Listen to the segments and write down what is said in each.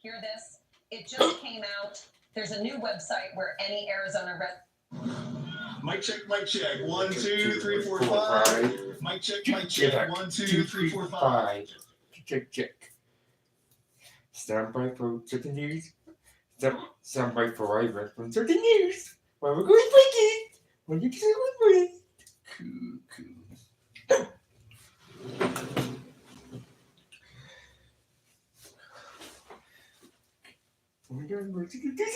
Hear this? It just came out. There's a new website where any Arizona Mic check, mic check. 1, 2, 3, 4, 5. Mic check, mic check. 1, 2, 3, 4, 5. Check. Stand by for certain news. Stand by for I from certain news. Where we're going breaking. When you can remember it. Cool. We're going to get this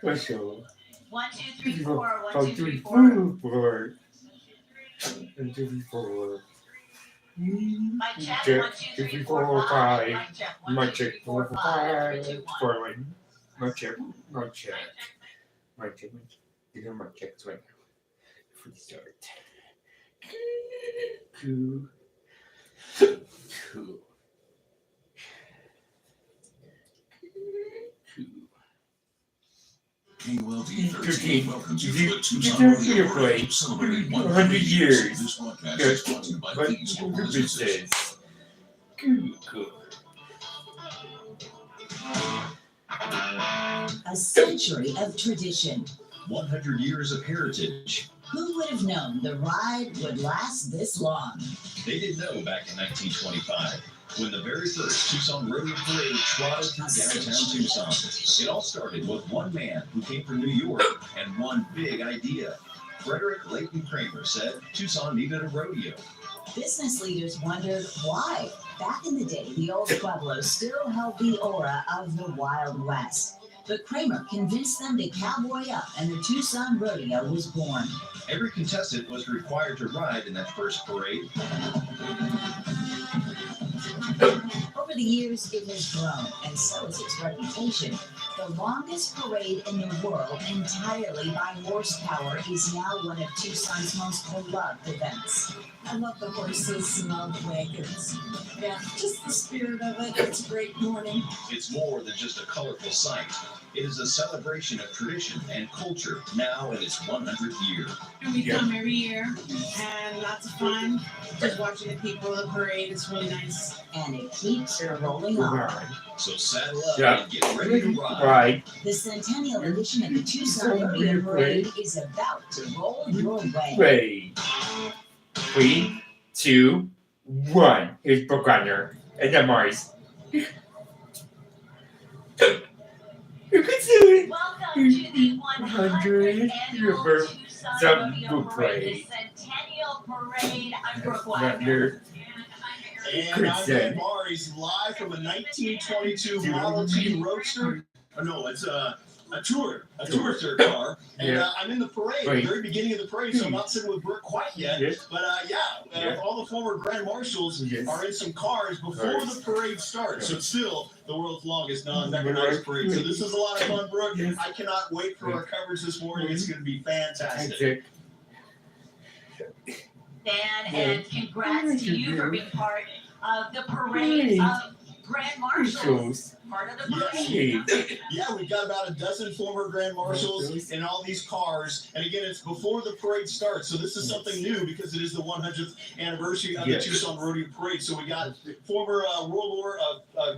Let's go. 1, 2, 3, 4. 1, 2, 3, 4. 1, 2, 3, 4. Mic check. 1, 2, 3, 4, 5. Mic check. 4, 5. 4, 1. Mic check. Mic check. Mic check. These are my checks right now. Before we start. Cool. KULD 13 welcomes you to the Tucson Rodeo Rodeo Parade, celebrating 100 years. This podcast is brought to you by these local businesses. Cool. A century of tradition. 100 years of heritage. Who would have known the ride would last this long? They didn't know back in 1925 when the very first Tucson Rodeo Parade trotted through downtown Tucson. It all started with one man who came from New York and one big idea. Frederick Leighton Kramer said Tucson needed a rodeo. Business leaders wondered why. Back in the day, the old Pueblo still held the aura of the Wild West. But Kramer convinced them to cowboy up, and the Tucson Rodeo was born. Every contestant was required to ride in that first parade. Over the years, it has grown, and so has its reputation. The longest parade in the world, entirely by horsepower, is now one of Tucson's most beloved events. I love the horses and all the wagons. Yeah, just the spirit of it. It's a great morning. It's more than just a colorful sight. It is a celebration of tradition and culture now in its 100th year. And we come every year, and lots of fun. Just watching the people of the parade is really nice. And it keeps rolling on. So saddle up and get ready to ride. Right. The centennial edition of the Tucson Rodeo Parade is about to roll your way. Ready. 3, 2, 1. Here's Brooke Runner and then Mars. You can see it. Welcome to the 100th annual Tucson Rodeo Parade, the Centennial Parade. I'm Brooke Wagner. And I'm Dan Mars, live from a 1922 Model T Roadster. Oh, no, it's a tourster car. And I'm in the parade, the very beginning of the parade, so I'm not sitting with Brooke quite yet. But all the former Grand Marshals are in some cars before the parade starts. So it's still the world's longest non-mechanized parade. So this is a lot of fun, Brooke. I cannot wait for our coverage this morning. It's going to be fantastic. Dan, and congrats to you for being part of the parade of Grand Marshals. Part of the parade. Yeah, we've got about a dozen former Grand Marshals in all these cars. And again, it's before the parade starts. So this is something new because it is the 100th anniversary of the Tucson Rodeo Parade. So we got former World War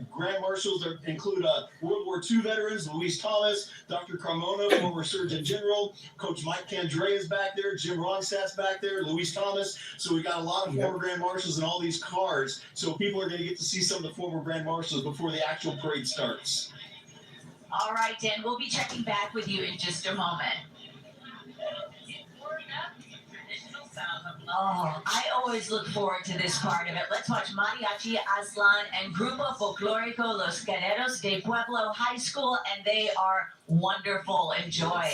Grand Marshals that include World War II veterans, Luis Thomas, Dr. Carmona, former Surgeon General, Coach Mike Candrea is back there, Jim Ronstadt's back there, Luis Thomas. So we got a lot of former Grand Marshals in all these cars. So people are going to get to see some of the former Grand Marshals before the actual parade starts. All right, Dan, we'll be checking back with you in just a moment. Oh, I always look forward to this part of it. Let's watch Mariachi Aslan and Grupo Folclórico Los Guerreros de Pueblo High School, and they are wonderful. Enjoy.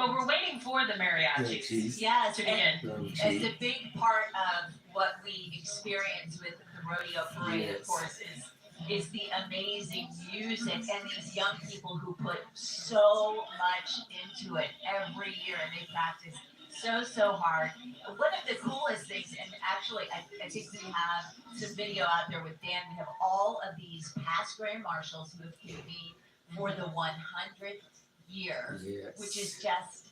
Well, we're waiting for the mariachis. cheese. Yes, To and begin. it's a big part of what we experience with the rodeo parade, of Yes. course, is the amazing music and these young people who put so much into it every year, and they practice so hard. One of the coolest things, and actually I think we have some video out there with Dan, we have all of these past grand marshals who have convened for the 100th year, Yes. which is just,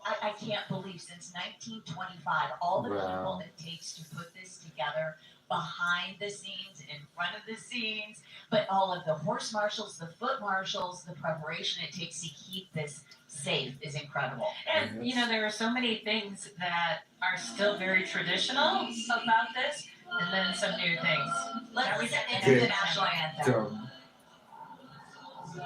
I can't believe, since 1925, all the people Wow. it takes to put this together, behind the scenes, in front of the scenes, but all of the horse marshals, the foot marshals, the preparation it takes to keep this safe is incredible. And you know, there are so many things that are still very traditional about this, and then some new things. Let's listen into the national anthem. So,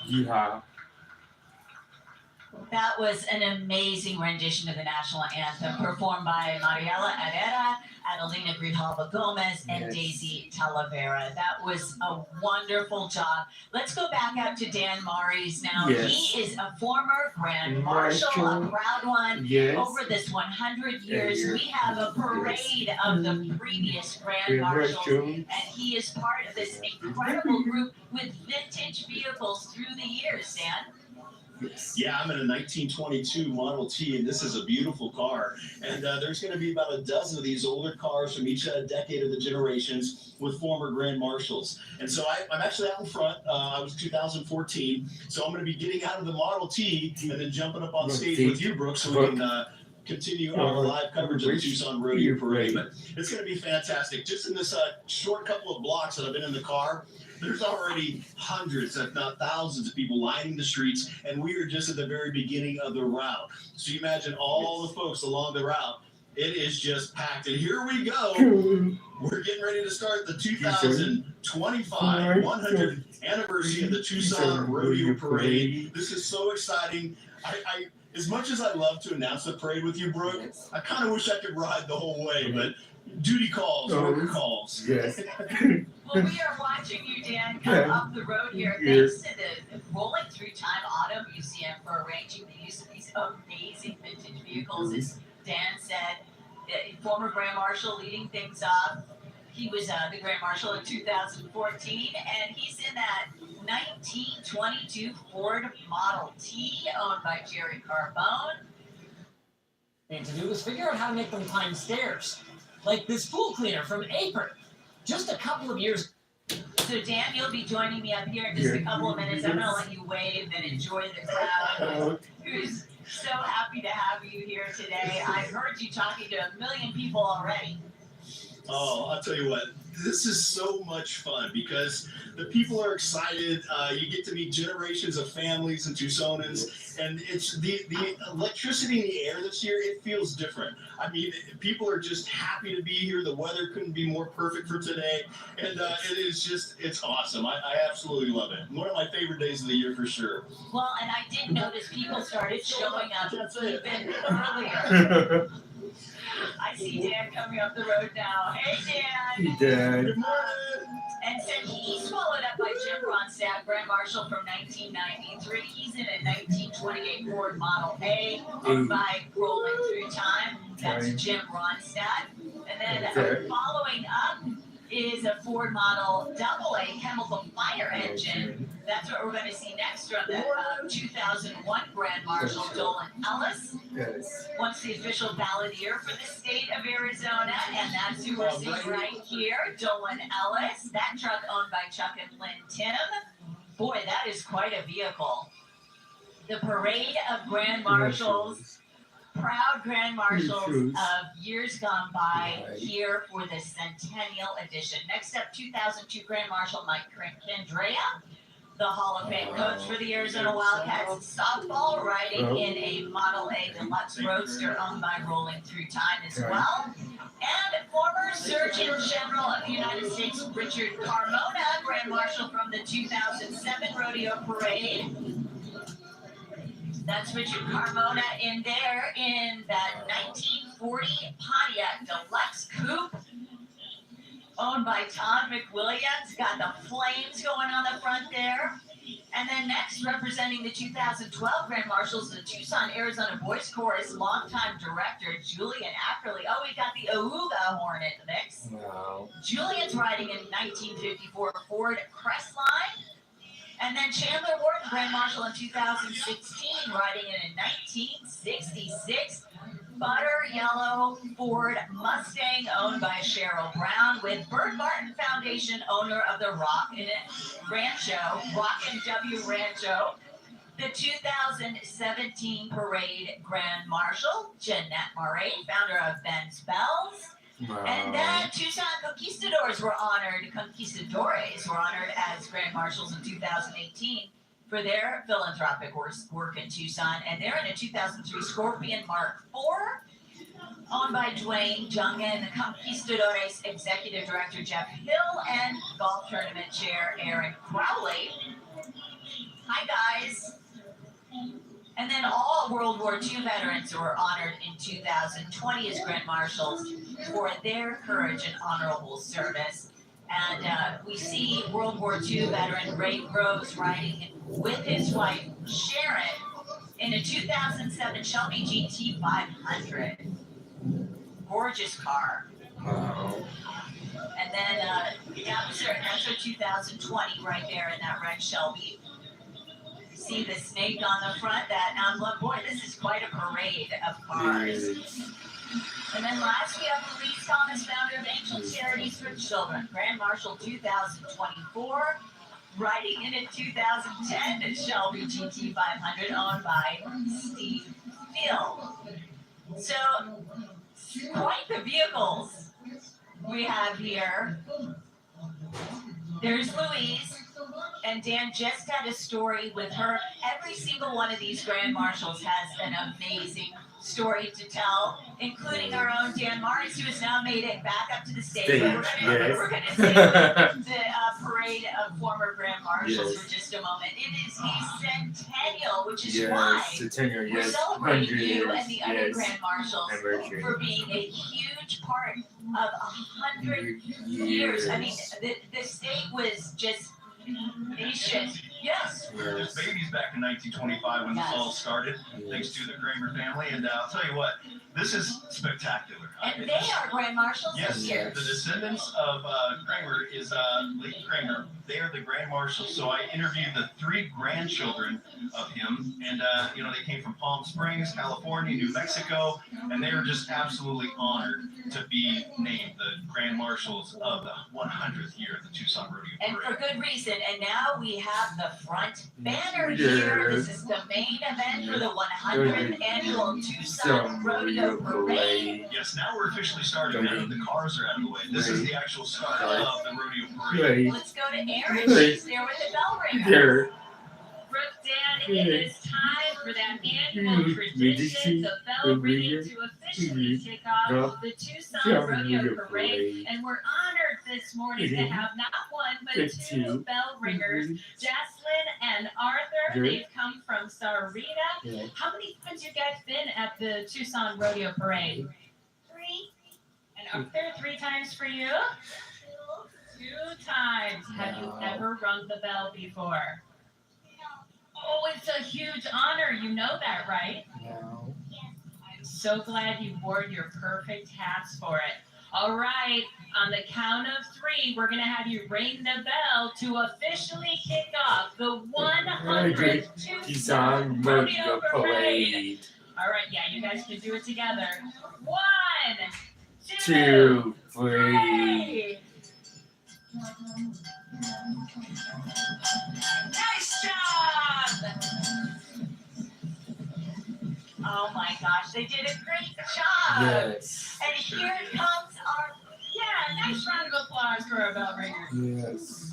yeehaw. That was an amazing rendition of the national anthem performed by Mariela Herrera, Adelina Grijalva Gomez, and Yes. Daisy Talavera. That was a wonderful job. Let's go back out to Dan Maris now. Yes. He is a former Grand Marshal, a proud one. Yes. Over this 100 years, we have a parade of the previous Grand Grand Marshals, Marshal. and he is part of this incredible group with vintage vehicles through the years, Dan. Yes. Yeah, I'm in a 1922 Model T, and this is a beautiful car. And there's going to be about a dozen of these older cars from each decade of the generations with former Grand Marshals. And so I'm actually out in front. I was 2014, so I'm going to be getting out of the Model T and then jumping up on stage with you, Brooks, so we can continue our live coverage of the Tucson Rodeo Parade. But it's going to be fantastic. Just in this short couple of blocks that I've been in the car, there's already hundreds, if not thousands, of people lining the streets, and we are just at the very beginning of the route. So you imagine all the folks along the route. It is just packed. And here we go. We're getting ready to start the 2025 100th anniversary of the Tucson Rodeo Parade. This is so exciting. I as much as I love to announce the parade with you, Brooke, I kind of wish I could ride the whole way, but duty calls, work calls. Yes. Well, we are watching you, Dan, come up the road here. Thanks to the Rolling Through Time Auto Museum for arranging the use of these amazing vintage vehicles. As Dan said, former Grand Marshal leading things up. He was the Grand Marshal in 2014, and he's in that 1922 Ford Model T owned by Jerry Carbone. And to do is figure out how to make them climb stairs. Like this pool cleaner from Apron. Just a couple of years. So Dan, you'll be joining me up here in just a couple of minutes. I'm gonna let you wave and enjoy the crowd who's so happy to have you here today. I heard you talking to 1 million people already. Oh, I'll tell you what, this is so much fun because the people are excited. You get to meet generations of families and Tucsonans, and it's the electricity in the air this year. It feels different. I mean, people are just happy to be here. The weather couldn't be more perfect for today, and it is it's awesome. I absolutely love it. One of my favorite days of the year for sure. Well, and I did notice people started showing up even earlier. I see Dan coming up the road now. Hey, Dan. Dad. Good morning. And said he's followed up by Jim Ronstadt, Grand Marshal from 1993. He's in a 1928 Ford Model A owned by Rolling Through Time. That's Jim Ronstadt. And then following up is a Ford Model AA chemical fire engine. That's what we're going to see next from the 2001 Grand Marshal Dolan Ellis. Yes. Once the official balladeer for the state of Arizona, and that's who we're seeing right here, Dolan Ellis. That truck owned by Chuck and Lynn Tim. Boy, that is quite a vehicle. The parade of Grand Marshals, proud Grand Marshals of years gone by here for the Centennial Edition. Next up, 2002 Grand Marshal Mike Candrea, the Hall of Fame coach for the Arizona Wildcats softball, riding in a Model A Deluxe Roadster owned by Rolling Through Time as well. And former Surgeon General of the United States, Richard Carmona, Grand Marshal from the 2007 Rodeo Parade. That's Richard Carmona in there in that 1940 Pontiac Deluxe Coupe, owned by Tom McWilliams. Got the flames going on the front there. And then next, representing the 2012 Grand Marshals, the Tucson, Arizona Voice Chorus, longtime director Julian Ackerley. Oh, we got the Awuga horn in the mix. Wow. Julian's riding in 1954 Ford Crestline. And then Chandler Wharton, Grand Marshal in 2016, riding in a 1966 butter yellow Ford Mustang owned by Cheryl Brown, with Bert Martin Foundation, owner of the Rock and W Rancho. The 2017 Parade Grand Marshal, Jeanette Murray, founder of Ben's Bells. Wow. And then Tucson Conquistadores were honored as Grand Marshals in 2018 for their philanthropic work in Tucson. And they're in a 2003 Scorpion Mark IV, owned by Dwayne Jungen, the Conquistadores Executive Director Jeff Hill, and Golf Tournament Chair Aaron Crowley. Hi, guys. And then all World War II veterans were honored in 2020 as Grand Marshals for their courage and honorable service. And we see World War II veteran Ray Groves riding with his wife Sharon in a 2007 Shelby GT 500. Gorgeous car. Wow. And then that's our 2020 right there in that red Shelby. See the snake on the front, that emblem. Boy, this is quite a parade of cars. And then last we have Louise Thomas, founder of Angel Charities for Children, Grand Marshal 2024, riding in a 2010 Shelby GT 500 owned by Steve Field. So, quite the vehicles we have here. There's Louise. And Dan just had a story with her. Every single one of these Grand Marshals has an amazing story to tell, including our own Dan Morris, who has now made it back up to the stage. We're going to see the parade of former Grand Marshals for just a moment. It is a centennial, which is why we're celebrating you and the other Grand Marshals for being a huge part of 100 years. I mean, the state was just nation. Yes. We were just babies back in 1925 when this all started, thanks to the Kramer family. And I'll tell you what, this is spectacular. And they are Grand Marshals this year. The descendants of Kramer is Lee Kramer. They are the Grand Marshals. So I interviewed the 3 grandchildren of him, and they came from Palm Springs, California, New Mexico, and they are just absolutely honored to be named the Grand Marshals of the 100th year of the Tucson Rodeo Parade. And for good reason. And now we have the front banner here. This is the main event for the 100th annual Tucson Rodeo Parade. Yes, now we're officially starting now. The cars are out of the way. This is the actual start of the rodeo parade. Let's go to Aaron. She's there with the bell ringer. Brooke, Dan, it is time for that annual tradition, the bell ringing, to officially kick off the Tucson Rodeo Parade. And we're honored this morning to have not one, but 2 bell ringers, Jaslyn and Arthur. They've come from Sarita. How many times you guys been at the Tucson Rodeo Parade? 3. up there 3 times for you. 2 times. Have you ever rung the bell before? Oh, it's a huge honor. You know that, right? No. I'm so glad you wore your perfect hats for it. All right, on the count of 3, we're going to have you ring the bell to officially kick off the 100th Tucson Rodeo Parade. All right, yeah, you guys can do it together. 1, 2, 3. Nice job! Oh my gosh, they did a great job. Yes. And here comes our, nice round of applause for our bell ringers. Yes.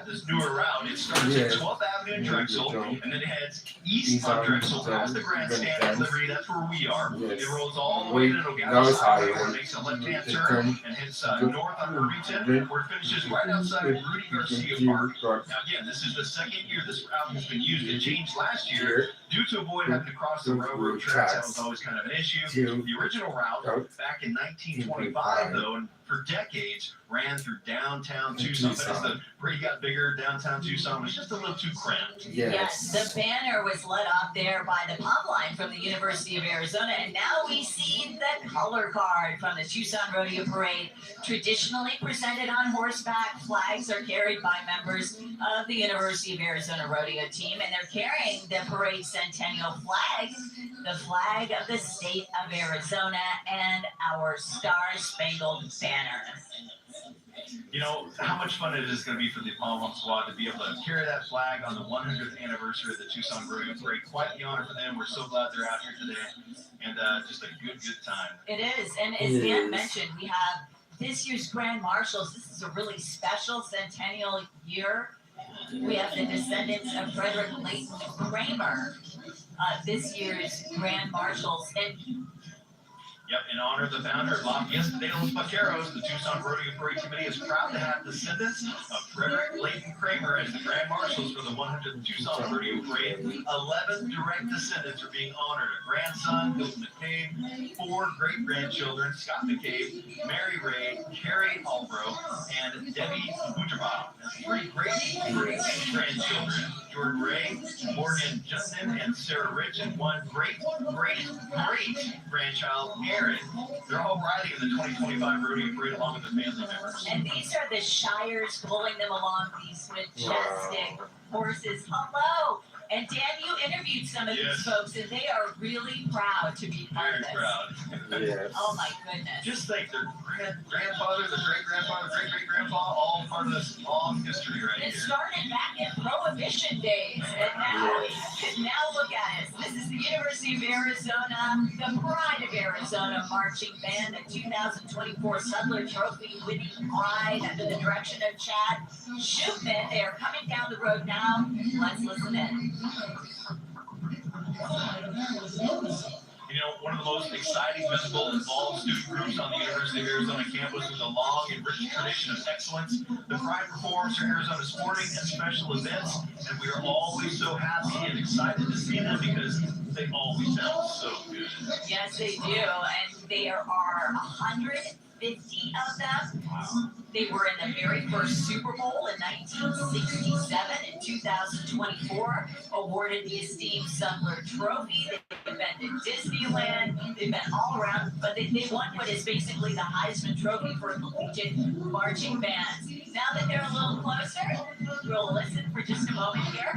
This newer route, it starts at 12th Avenue in Drexel, and then it heads east on Drexel past the grandstand at Liberty. That's where we are. It rolls all the way to Nogales Highway, where it makes a left-hand turn and hits north on Irvington, where it finishes right outside Rudy Garcia Park. Now again, this is the second year this route has been used. It changed last year due to avoid having to cross the railroad tracks. That was always kind of an issue. The original route, back in 1925, though, and for decades, ran through downtown Tucson. But as the parade got bigger, downtown Tucson was just a little too cramped. Yes, the banner was let off there by the pump line from the University of Arizona, and now we see the color card from the Tucson Rodeo Parade. Traditionally presented on horseback, flags are carried by members of the University of Arizona Rodeo team, and they're carrying the parade centennial flag, the flag of the state of Arizona, and our Star-Spangled Banner. You know how much fun it is going to be for the Pom-Pom Squad to be able to carry that flag on the 100th anniversary of the Tucson Rodeo Parade. Quite the honor for them. We're so glad they're out here today, and just a good time. It is, and as Dan mentioned, we have this year's Grand Marshals. This is a really special centennial year. We have the descendants of Frederick Layton Kramer, this year's Grand Marshals, and yep, in honor of the founder, Lafayette de los Vaqueros, the Tucson Rodeo Parade Committee is proud to have descendants of Frederick Layton Kramer as the Grand Marshals for the 100th Tucson Rodeo Parade. 11 direct descendants are being honored. A grandson, Hilton McCabe, 4 great-grandchildren, Scott McCabe, Mary Ray, Carrie Albro, and Debbie Butterbaugh. 3 great-grandchildren, Jordan Ray, Morgan Justin, and Sarah Rich, and 1 great-great-grandchild, Aaron. They're all riding in the 2025 Rodeo Parade along with their family members. And these are the Shires pulling them along, these majestic horses. Hello! And Dan, you interviewed some of these folks, and they are really proud to be part of this. Very proud. Yes. Oh my goodness. Just think, their grandfather, their great-grandfather, great-great-grandpa, all part of this long history right It here. started back in Prohibition days, and now look at it. This is the University of Arizona, the Pride of Arizona Marching Band, the 2024 Sudler Trophy winning pride under the direction of Chad Shootman. They are coming down the road now. Let's listen in. You know, one of the most exciting, visible, involved student groups on the University of Arizona campus with a long and rich tradition of excellence. The Pride performs for Arizona sporting and special events, and we are always so happy and excited to see them because they always sound so good. Yes, they do, and there are 150 of them. They were in the very first Super Bowl in 1967 and 2024, awarded the esteemed Sudler Trophy. They've been to Disneyland, they've been all around, but they won what is basically the Heisman Trophy for collegiate marching bands. Now that they're a little closer, we'll listen for just a moment here.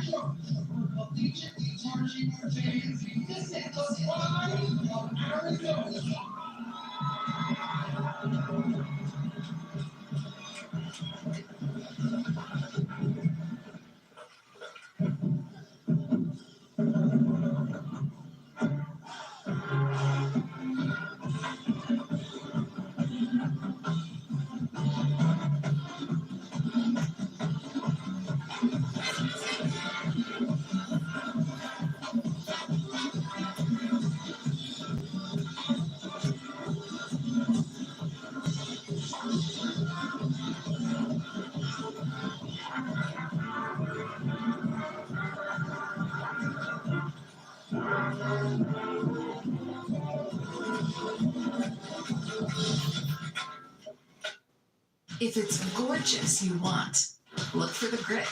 If it's gorgeous you want, look for the grit.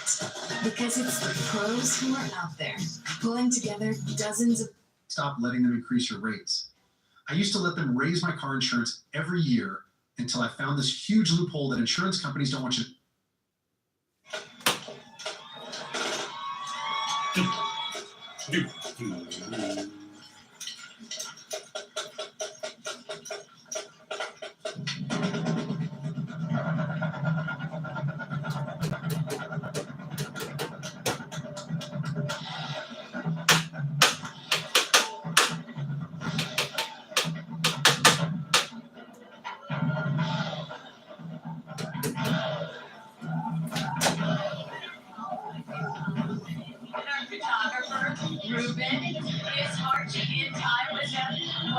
Because it's the pros who are out there, pulling together dozens of... Stop letting them increase your rates. I used to let them raise my car insurance every year until I found this huge loophole that insurance companies don't want you to...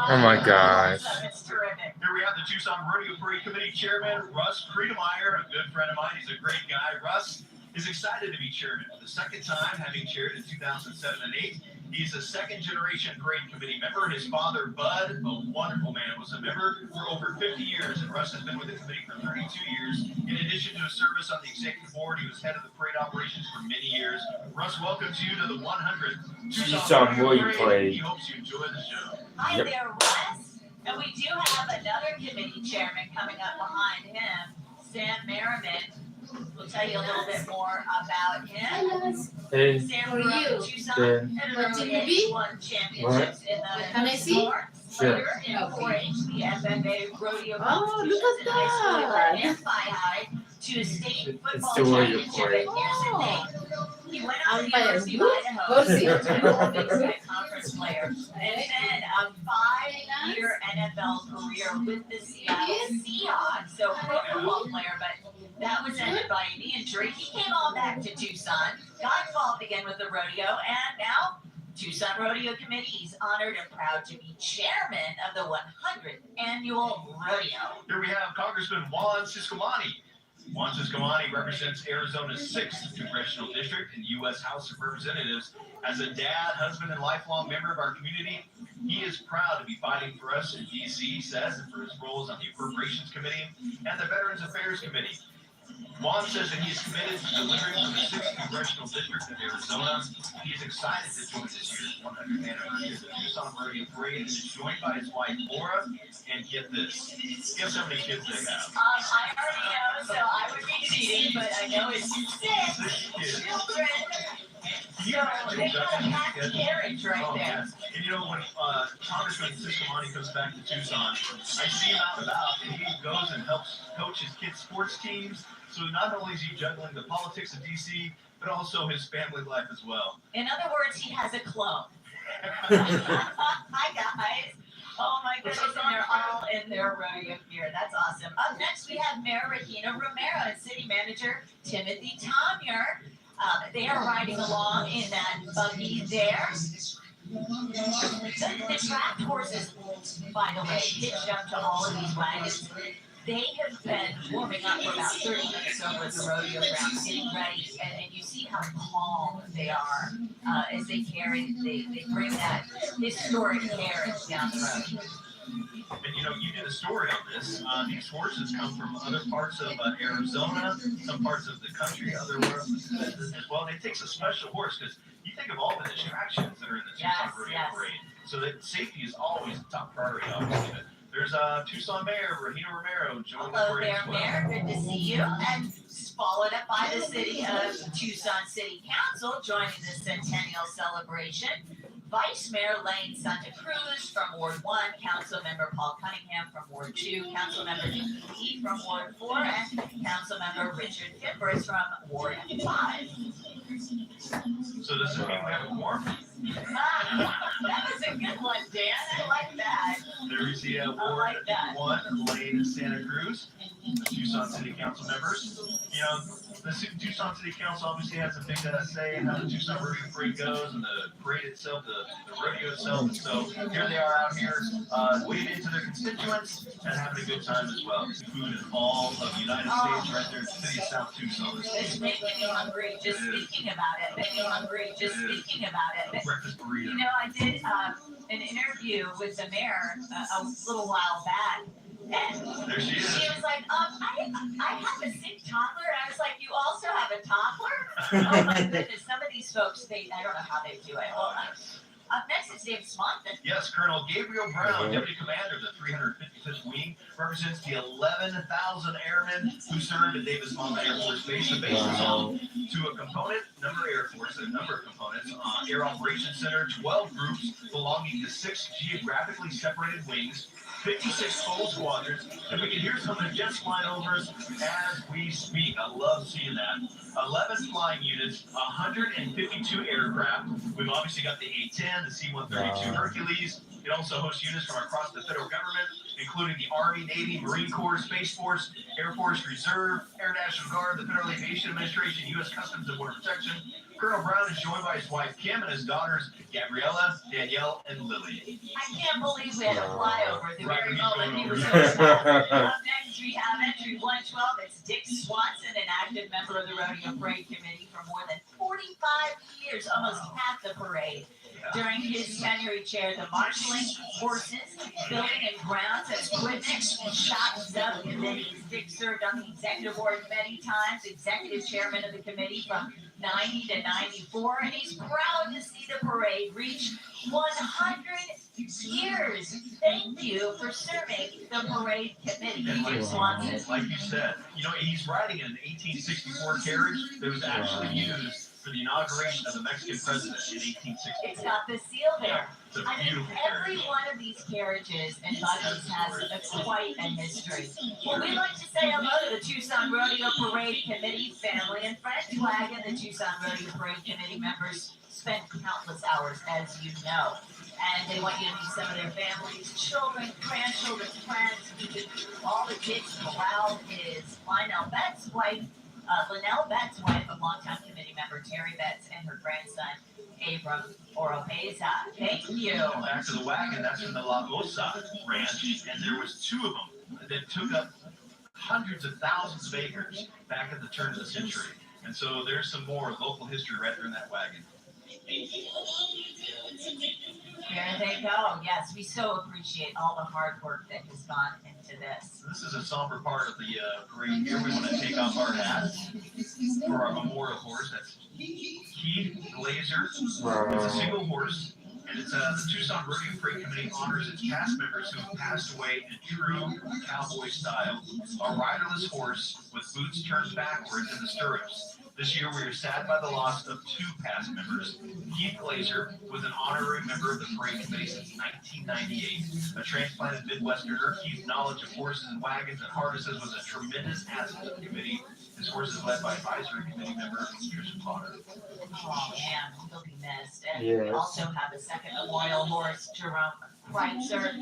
Oh my gosh. Here we have the Tucson Rodeo Parade Committee Chairman, Russ Friedemeyer, a good friend of mine. He's a great guy. Russ is excited to be chairman for the second time, having chaired in 2007 and 8. He's a second-generation parade committee member. His father, Bud, a wonderful man, was a member for over 50 years, and Russ has been with the committee for 32 years. In addition to his service on the executive board, he was head of the parade operations for many years. Russ welcomes you to the 100th Tucson Rodeo Parade. He hopes you enjoy the show. Hi there, Russ. And we do have another committee chairman coming up behind him, Sam Merriman. We'll tell you a little bit more about him. Hey, Sam How are grew up in you? Tucson Good. at an What early team you age, be? won championships in the Can I see? sports. Sure. Later in 4-H, the FFA rodeo Oh, look competitions at in high school, he that. led Empire High to a state It's football the rodeo championship parade. at Houston State. He went on to the Empire University of who? Idaho Go as see. a Big Sky Conference player, and then a 5-year NFL career with the Seattle Seahawks. So pro football player, but that was ended by a knee injury. He came on back to Tucson, got involved again with the rodeo, and now Tucson Rodeo Committee is honored and proud to be chairman of the 100th annual rodeo. Here we have Congressman Juan Ciscomani. Juan Ciscomani represents Arizona's 6th congressional district in the U.S. House of Representatives. As a dad, husband, and lifelong member of our community, he is proud to be fighting for us in D.C., he says, and for his roles on the Appropriations Committee and the Veterans Affairs Committee. Juan says that he is committed to delivering for the 6th congressional district of Arizona. He is excited to join this year's 100th anniversary of the Tucson Rodeo Parade and is joined by his wife, Laura. And get this, guess how many kids they have? I already know, so I would be cheating, but I know it's 6 children. Can you So imagine they got a Justin? packed carriage right Oh, there. yes. And you know, when Congressman Ciscomani comes back to Tucson, I see him out and about, and he goes and helps coach his kids' sports teams. So not only is he juggling the politics of D.C., but also his family life as well. In other words, he has a clone. Hi, guys. Oh, my goodness, and they're all in their rodeo gear. That's awesome. Up next, we have Mayor Regina Romero and City Manager Timothy Tomier. They are riding along in that buggy there. The track horses, by the way, hitched up to all of these wagons. They have been warming up for about 30 minutes over at the rodeo ground, getting ready, and you see how calm they are as they carry, they bring that historic carriage down the road. And you know, you did a story on this. These horses come from other parts of Arizona, some parts of the country, other parts as well. And it takes a special horse because you think of all the distractions that are in the Tucson Rodeo Parade. So that safety is always a top priority, obviously. But there's Tucson Mayor Regina Romero joining the Hello parade there, as well. Mayor. Good to see you. And followed up by the city of Tucson City Council joining the centennial celebration. Vice Mayor Lane Santa Cruz from Ward 1, Councilmember Paul Cunningham from Ward 2, Councilmember Nikki Lee from Ward 4, and Councilmember Richard Kippers from Ward 5. So does this mean we have a quorum? That was a good one, Dan. I like that. There we see Ward like that. 1, Lane Santa Cruz, Tucson City Council members. You know, the Tucson City Council obviously has a big say in how the Tucson Rodeo Parade goes and the parade itself, the rodeo itself. And so here they are out here wading into their constituents and having a good time as well. Food in all of the United States right there in the city of South Tucson. It's making me hungry just thinking about it. Making me hungry just thinking about it. Breakfast burrito. You know, I did an interview with the mayor a little while back. And There she is. she was like, I have Oh my goodness, some of these folks, I don't know how they do it. Hold on. Up next is Dave Swanson. Yes, Colonel Gabriel Brown, Deputy Commander of the 355th Wing, represents the 11,000 airmen who served at Davis-Monthan Air Force Base. The base is home to a component number Air Force, a number of components, Air Operations Center, 12 groups belonging to 6 geographically separated wings, 56 full squadrons, and we can hear some of the jets flying over us as we speak. I love seeing that. 11 flying units, 152 aircraft. We've obviously got the A-10, the C-132 Hercules. It also hosts units from across the federal government, including the Army, Navy, Marine Corps, Space Force, Air Force Reserve, Air National Guard, the Federal Aviation Administration, U.S. Customs and Border Protection. Colonel Brown is joined by his wife Kim and his daughters Gabriella, Danielle, and Lily. I can't believe we had a flyover at the very moment he was so excited. Up next we have entry 112. It's Dick Swanson, an active member of the Rodeo Parade Committee for more than 45 years, almost half the parade. During his tenure, he chaired the marshaling, horses, building and grounds, equipment, shop subcommittees. Dick served on the executive board many times, executive chairman of the committee from 90 to 94, and he's proud to see the parade reach 100 years. Thank you for serving the parade committee, Dick Swanson. Like you said, he's riding an 1864 carriage that was actually used for the inauguration of the Mexican president in 1860. It's got the seal there. It's a I mean, beautiful every carriage. one of these carriages and buggies has quite a history. Well, we'd like to say hello to the Tucson Rodeo Parade Committee family and friends. Wagon, the Tucson Rodeo Parade Committee members spent countless hours, as you know. And they want you to meet some of their families, children, grandchildren, friends. All the kids. Palau is Lionel Betts' wife, Linnell Betts' wife, a longtime committee member, Terry Betts, and her grandson, Abram Oropeza. Thank you. Back to the wagon, that's from the La Bosa Ranch, and there was 2 of them that took up hundreds of thousands of acres back at the turn of the century. And so there's some more local history right there in that wagon. Here they go. Yes, we so appreciate all the hard work that has gone into this. This is a somber part of the parade here. We want to take off our hats for our memorial horse. That's Keith Glazer. It's a single horse, and it's the Tucson Rodeo Parade Committee honors its past members who have passed away in true cowboy style. A riderless horse with boots turned backwards in the stirrups. This year, we are saddened by the loss of 2 past members. Keith Glazer was an honorary member of the parade committee since 1998. A transplanted Midwesterner, Keith's knowledge of horses and wagons and harnesses was a tremendous asset to the committee. His horse is led by advisory committee member Trisha Potter. Oh man, he'll be missed. And we also have a second memorial horse, Jerome Kreitzer,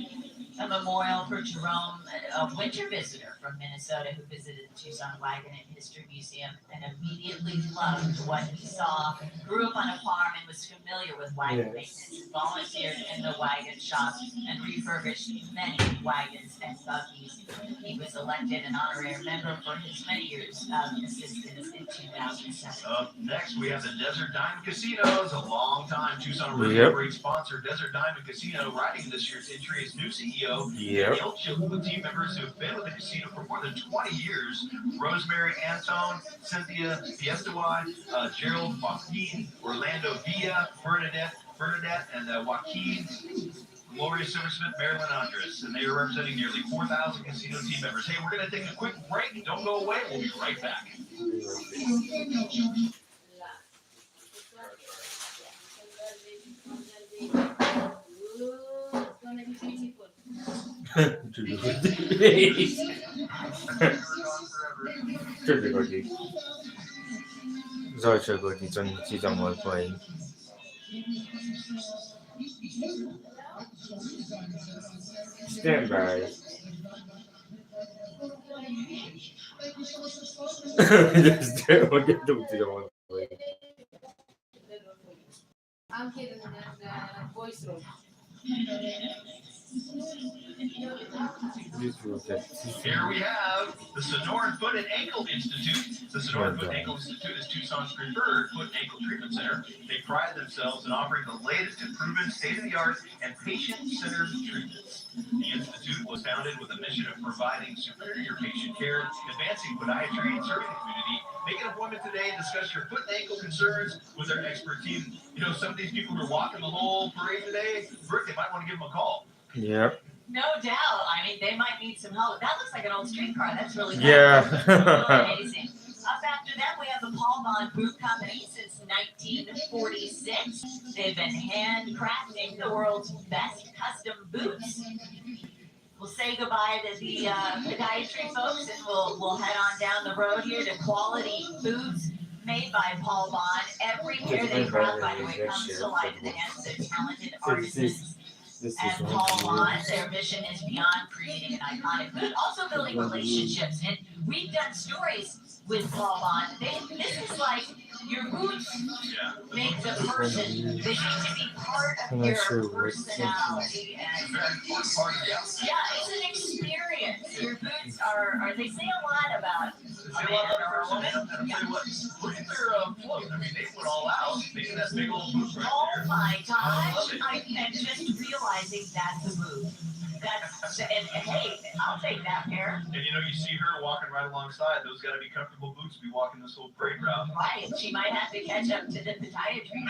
a memorial for Jerome, a winter visitor from Minnesota who visited the Tucson Wagon and History Museum and immediately loved what he saw. Grew up on a farm and was familiar with wagon maintenance. Volunteered in the wagon shop and refurbished many wagons and buggies. He was elected an honorary member for his many years of assistance in 2007. Up next, we have the Desert Diamond Casinos, a long-time Tucson Rodeo Parade sponsor. Desert Diamond Casino, riding this year's entry as new CEO. Neil Chilton, with team members who have been with the casino for more than 20 years. Rosemary Antone, Cynthia Piestaway, Gerald Joaquin, Orlando Villa, Bernadette, and Joaquin, Gloria Silversmith, Marilyn Andres. And they are representing nearly 4,000 casino team members. Hey, we're going to take a quick break. Don't go away. We'll be right back. Stand by. Anche nel voice room. Here we have the Sonoran Foot and Ankle Institute. The Sonoran Foot and Ankle Institute is Tucson's preferred foot and ankle treatment center. They pride themselves in offering the latest and proven state-of-the-art and patient-centered treatments. The institute was founded with a mission of providing superior patient care, advancing podiatry, and serving the community. Make an appointment today and discuss your foot and ankle concerns with their expert team. You know, some of these people who are walking the whole parade today, Rick, they might want to give them a call. Yep. No doubt. I mean, they might need some help. That looks like an old streetcar. That's really cool. Yeah. Really amazing. Up after that, we have the Paul Bond Boot Company since 1946. They've been handcrafting the world's best custom boots. We'll say goodbye to the podiatry folks, and we'll head on down the road here to quality boots made by Paul Bond. Every pair they craft, by the way, comes to life in the hands of talented artisans. And Paul Bond, their mission is beyond creating an iconic boot, also building relationships. And we've done stories with Paul Bond. This is like your boots make the person. They need to be part of your personality. And yeah, it's an experience. Your boots are they say a lot about a man or a woman. Yeah. Look at their float. I mean, they went all out making that big old boot right Oh there. my gosh! I'm just realizing that's a move. And hey, I'll take that pair. And you know, you see her walking right alongside. Those got to be comfortable boots to be walking this whole parade route. Right, she might have to catch up to the podiatry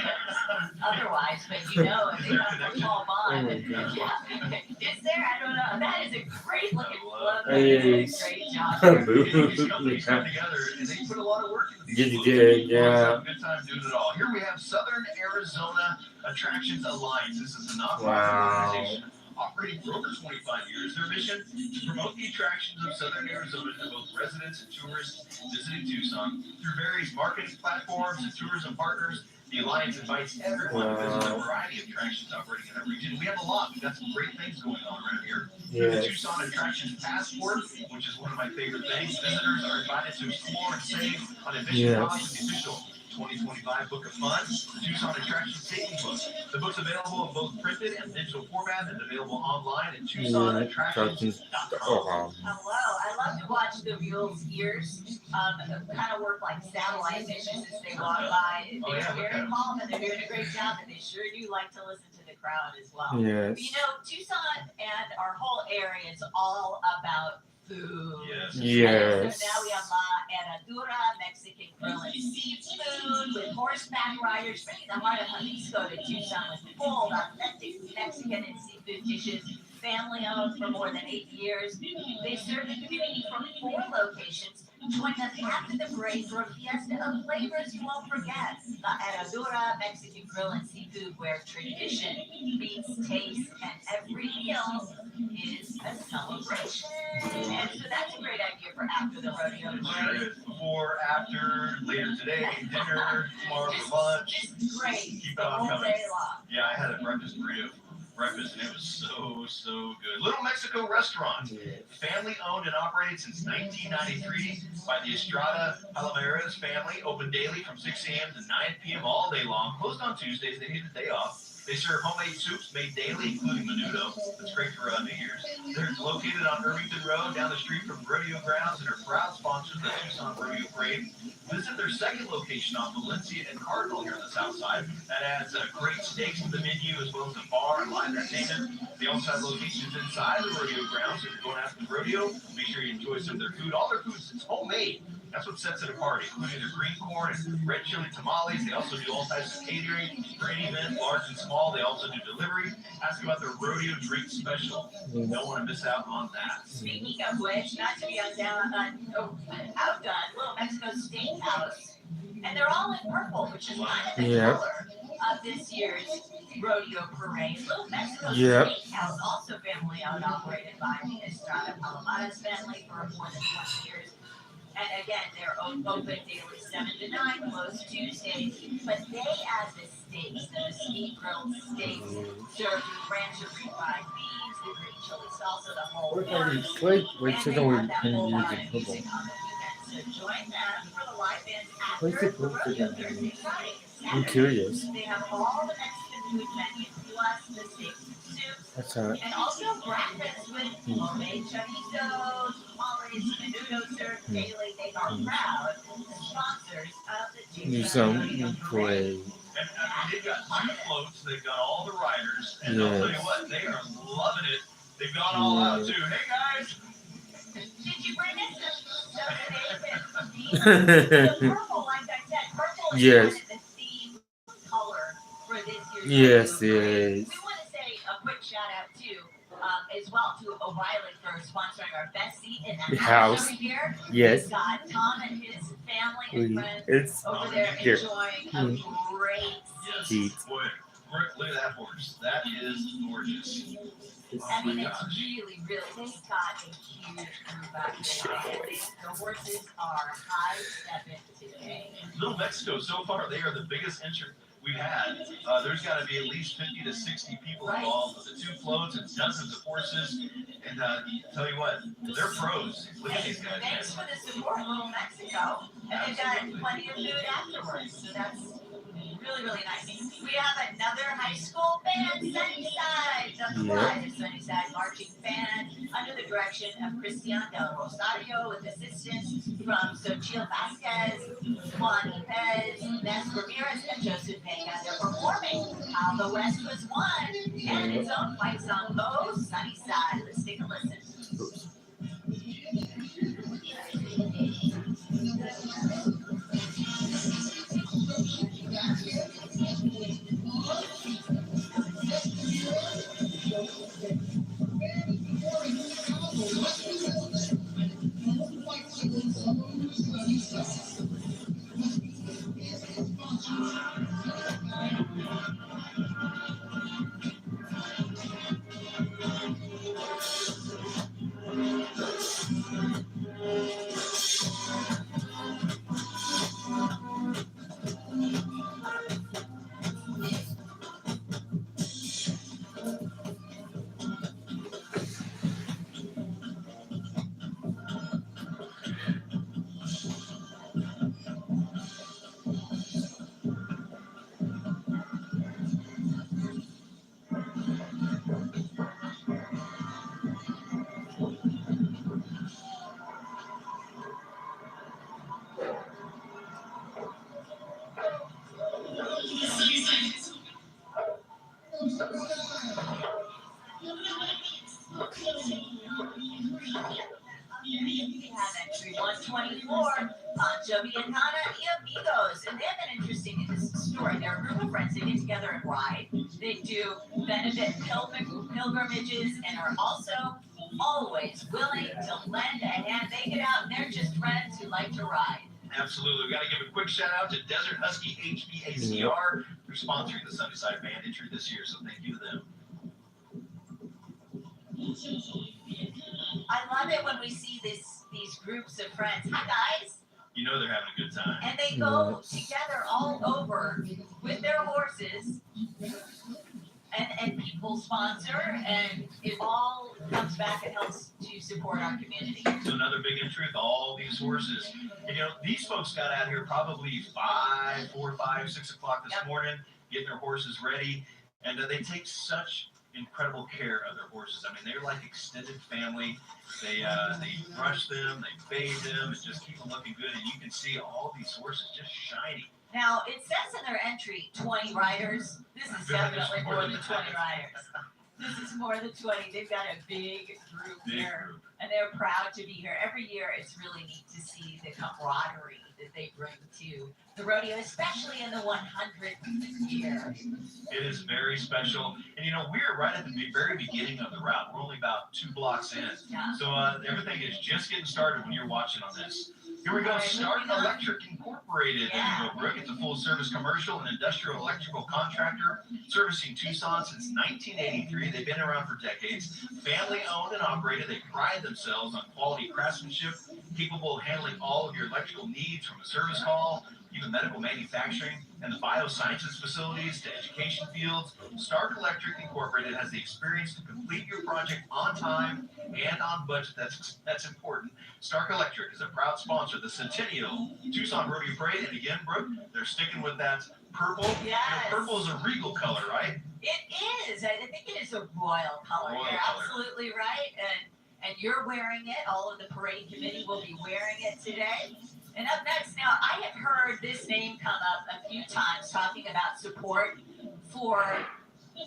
otherwise, but you know, if they got the Paul Bond, is there? I don't know. That is a great looking float. That is a great job. These companies come together and they put a lot of work into these. Yeah. Have a good time doing it all. Here we have Southern Arizona Attractions Alliance. This is a nonprofit organization operating for over 25 years. Their mission to promote the attractions of Southern Arizona to both residents and tourists visiting Tucson through various marketing platforms and tourism partners. The Alliance invites everyone to visit a variety of attractions operating in our region. We have a lot. We've got some great things going on around here. Through the Tucson Attractions Passport, which is one of my favorite things, visitors are invited to explore and save on admission costs with the official 2025 Book of Fun, the Tucson Attraction Safety Book. The book's available in both printed and digital format and available online at TucsonAttractions.com. Hello, I love to watch the mules' ears kind of work like satellite dishes as they walk by. They're very calm and they're doing a great job, and they sure do like to listen to the crowd as well. Yes. You know, Tucson and our whole area is all about food. Yes. So now we have La Herradura, Mexican grill and seafood with horseback riders bringing the heart of Jalisco to Tucson with bold, authentic Mexican and seafood dishes. Family owned for more than 8 years. They serve the community from 4 locations. Join us after the parade for a fiesta of flavors you won't forget. La Herradura, Mexican grill and seafood, where tradition meets taste, and every meal is a celebration. And so that's a great idea for after the rodeo parade. Before, after, later today, dinner, tomorrow for lunch. Just great. Keep The on whole coming. day long. Yeah, I had a breakfast burrito for breakfast, and it was so good. Little Mexico Restaurant, family owned and operated since 1993 by the Estrada Palomares family, open daily from 6 a.m. to 9 p.m. all day long, closed on Tuesdays. They need a day off. They serve homemade soups made daily, including menudo. That's great for New Year's. They're located on Irvington Road, down the street from rodeo grounds, and are proud sponsors of the Tucson Rodeo Parade. Visit their second location on Valencia and Cardinal here on the south side. That adds great steaks to the menu, as well as a bar and live entertainment. They also have locations inside the rodeo grounds. So if you're going after the rodeo, make sure you enjoy some of their food. All their food is homemade. That's what sets it apart, including their green corn and red chili tamales. They also do all types of catering for any event, large and small. They also do delivery. Ask about their rodeo drink special. You don't want to miss out on that. Speaking of which, not to be outdone, Little Mexico Steakhouse. And they're all in purple, which is kind of the color of this year's rodeo parade. Little Mexico Steakhouse, also family owned, operated by the Estrada Palomares family for more than 20 years. And again, they're open daily 7 to 9, closed Tuesdays. But they add the steaks, the mesquite grilled steaks, served with rancher refried beans, with green chili salsa, the whole works. And they have that full bar of music on the weekends So join them for the live bands What's after the the food for rodeo them? Thursday, Friday, and I'm Saturday. curious. They have all the Mexican food menus, plus the steaks and soups, What's that? and also breakfast with homemade chorizos, tamales, menudo served daily. They are proud sponsors of the You Tucson Rodeo don't Parade. play. And they've got 2 floats. They've got all the riders, and I'll tell you Yes. what, they are loving it. They've gone all out too. Hey guys. Did you bring us some the purple, like I said, purple is Yes. kind of the theme color for this year's Yes, rodeo parade. yes. We want to say a quick shout out too, as well to O'Reilly for sponsoring our best seat in that House. every year. Yes. We've got Tom and his family and friends It's over there here. enjoying a great seat. Heat. Boy, look at that horse. That is gorgeous. I mean, it's really, they've got a huge group out there. The horses are high stepping today. Little Mexico, so far, they are the biggest entry we've had. There's got to be at least 50 to 60 people involved with the 2 floats and dozens of horses. And tell you what, they're pros. Look at these guys. Thanks for the support, Little Mexico. And they've got plenty of food afterwards, so that's really, really nice. We have another high school band, Sunnyside, the Pride of Sunnyside Marching Band, under the direction of Cristian Del Rosario, with assistance from Xochitl Vasquez, Juan Lopez, Nes Ramirez, and Joseph Vega. They're performing How the West Was Won and its own fight song, Oh Sunnyside. Let's take a listen. We have entry 124, Pancho Villana y Amigos, and they have an interesting story. They're a group of friends. They get together and ride. They do benefit pilgrimages and are also always willing to lend a hand. They get out and they're just friends who like to ride. Absolutely. We've got to give a quick shout out to Desert Husky HVACR. They're sponsoring the Sunnyside Band entry this year, so thank you to them. I love it when we see these groups of friends. Hi guys. You know they're having a good time. And they go together all over with their horses, and people sponsor, and it all comes back and helps to support our community. So another big entry with all these horses. And you know, these folks got out here probably 4, 5, 6 o'clock this morning, getting their horses ready, and they take such incredible care of their horses. I mean, they're like extended family. They brush them, they bathe them, and just keep them looking good. And you can see all these horses just shiny. Now, it says in their entry, 20 riders. This is definitely more than 20 riders. This is more than 20. They've got a big group here, and they're proud to be here. Every year, it's really neat to see the camaraderie that they bring to the rodeo, especially in the 100th year. It is very special. And, you know, we're right at the very beginning of the route. We're only about 2 blocks in. Yeah. So everything is just getting started when you're watching on this. Here we go. Start Electric Incorporated in Millbrook. It's a full-service commercial and industrial electrical contractor servicing Tucson since 1983. They've been around for decades. Family-owned and operated. They pride themselves on quality craftsmanship, capable of handling all of your electrical needs from a service call, even medical manufacturing, and the biosciences facilities to education fields. Start Electric Incorporated has the experience to complete your project on time and on budget. That's important. Stark Electric is a proud sponsor of the Centennial Tucson Rodeo Parade. And again, Brooke, they're sticking with that purple. Yes. Purple is a regal color, right? It is. I think it is a royal color. Royal You're color. absolutely right. And you're wearing it. All of the parade committee will be wearing it today. And up next, now I have heard this name come up a few times talking about support for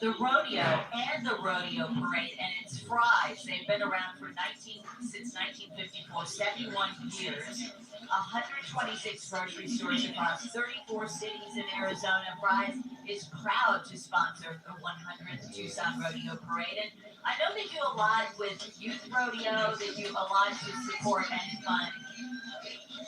the rodeo and the rodeo parade, and it's Fry's. They've been around since 1954, 71 years. 126 grocery stores across 34 cities in Arizona. Fry's is proud to sponsor the 100th Tucson Rodeo Parade. And I know they do a lot with youth rodeo. They do a lot to support and fund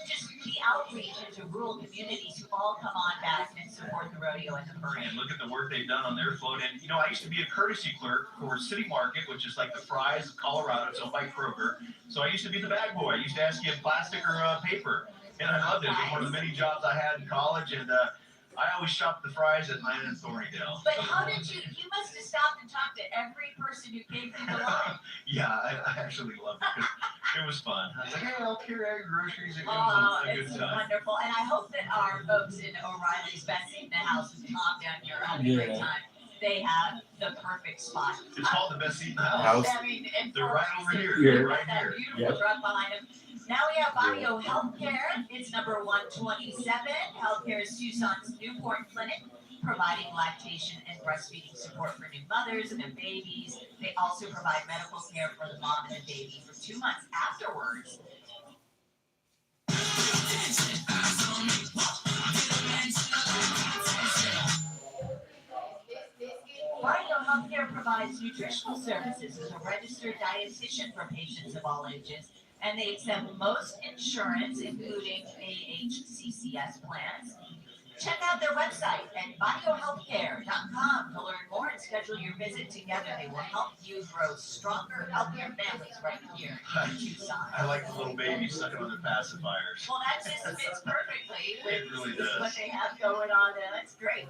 just the outreach into rural communities who all come on back and support the rodeo and the parade. And look at the work they've done on their float. And, you know, I used to be a courtesy clerk for City Market, which is like the Fry's of Colorado. It's owned by Kroger. So I used to be the bag boy. I used to ask you plastic or paper. And I loved it. It was one of the many jobs I had in college. And I always shopped the Fry's at mine in Thornydale. But how did you must have stopped and talked to every person who came through the line. Yeah, I actually loved it because it was fun. I was like, hey, I'll carry out your groceries. It was a It's good time. wonderful. And I hope that our folks in O'Reilly's Best in the House with Tom down here are having a great time. They have the perfect spot. It's called the best seat in the house. I mean, and They're right over here. Yeah. They're right that here. beautiful truck behind them. Now we have Barrio Healthcare. It's number 127. Healthcare is Tucson's newborn clinic, providing lactation and breastfeeding support for new mothers and babies. They also provide medical care for the mom and the baby for 2 months afterwards. Barrio Healthcare provides nutritional services as a registered dietitian for patients of all ages, and they accept most insurance, including AHCCS plans. Check out their website at biohealthcare.com to learn more and schedule your visit together. They will help you grow stronger, healthier families right here in Tucson. I like the little babies sucking on their pacifiers. Well, that just fits perfectly It really with does. what they have going on there. That's great.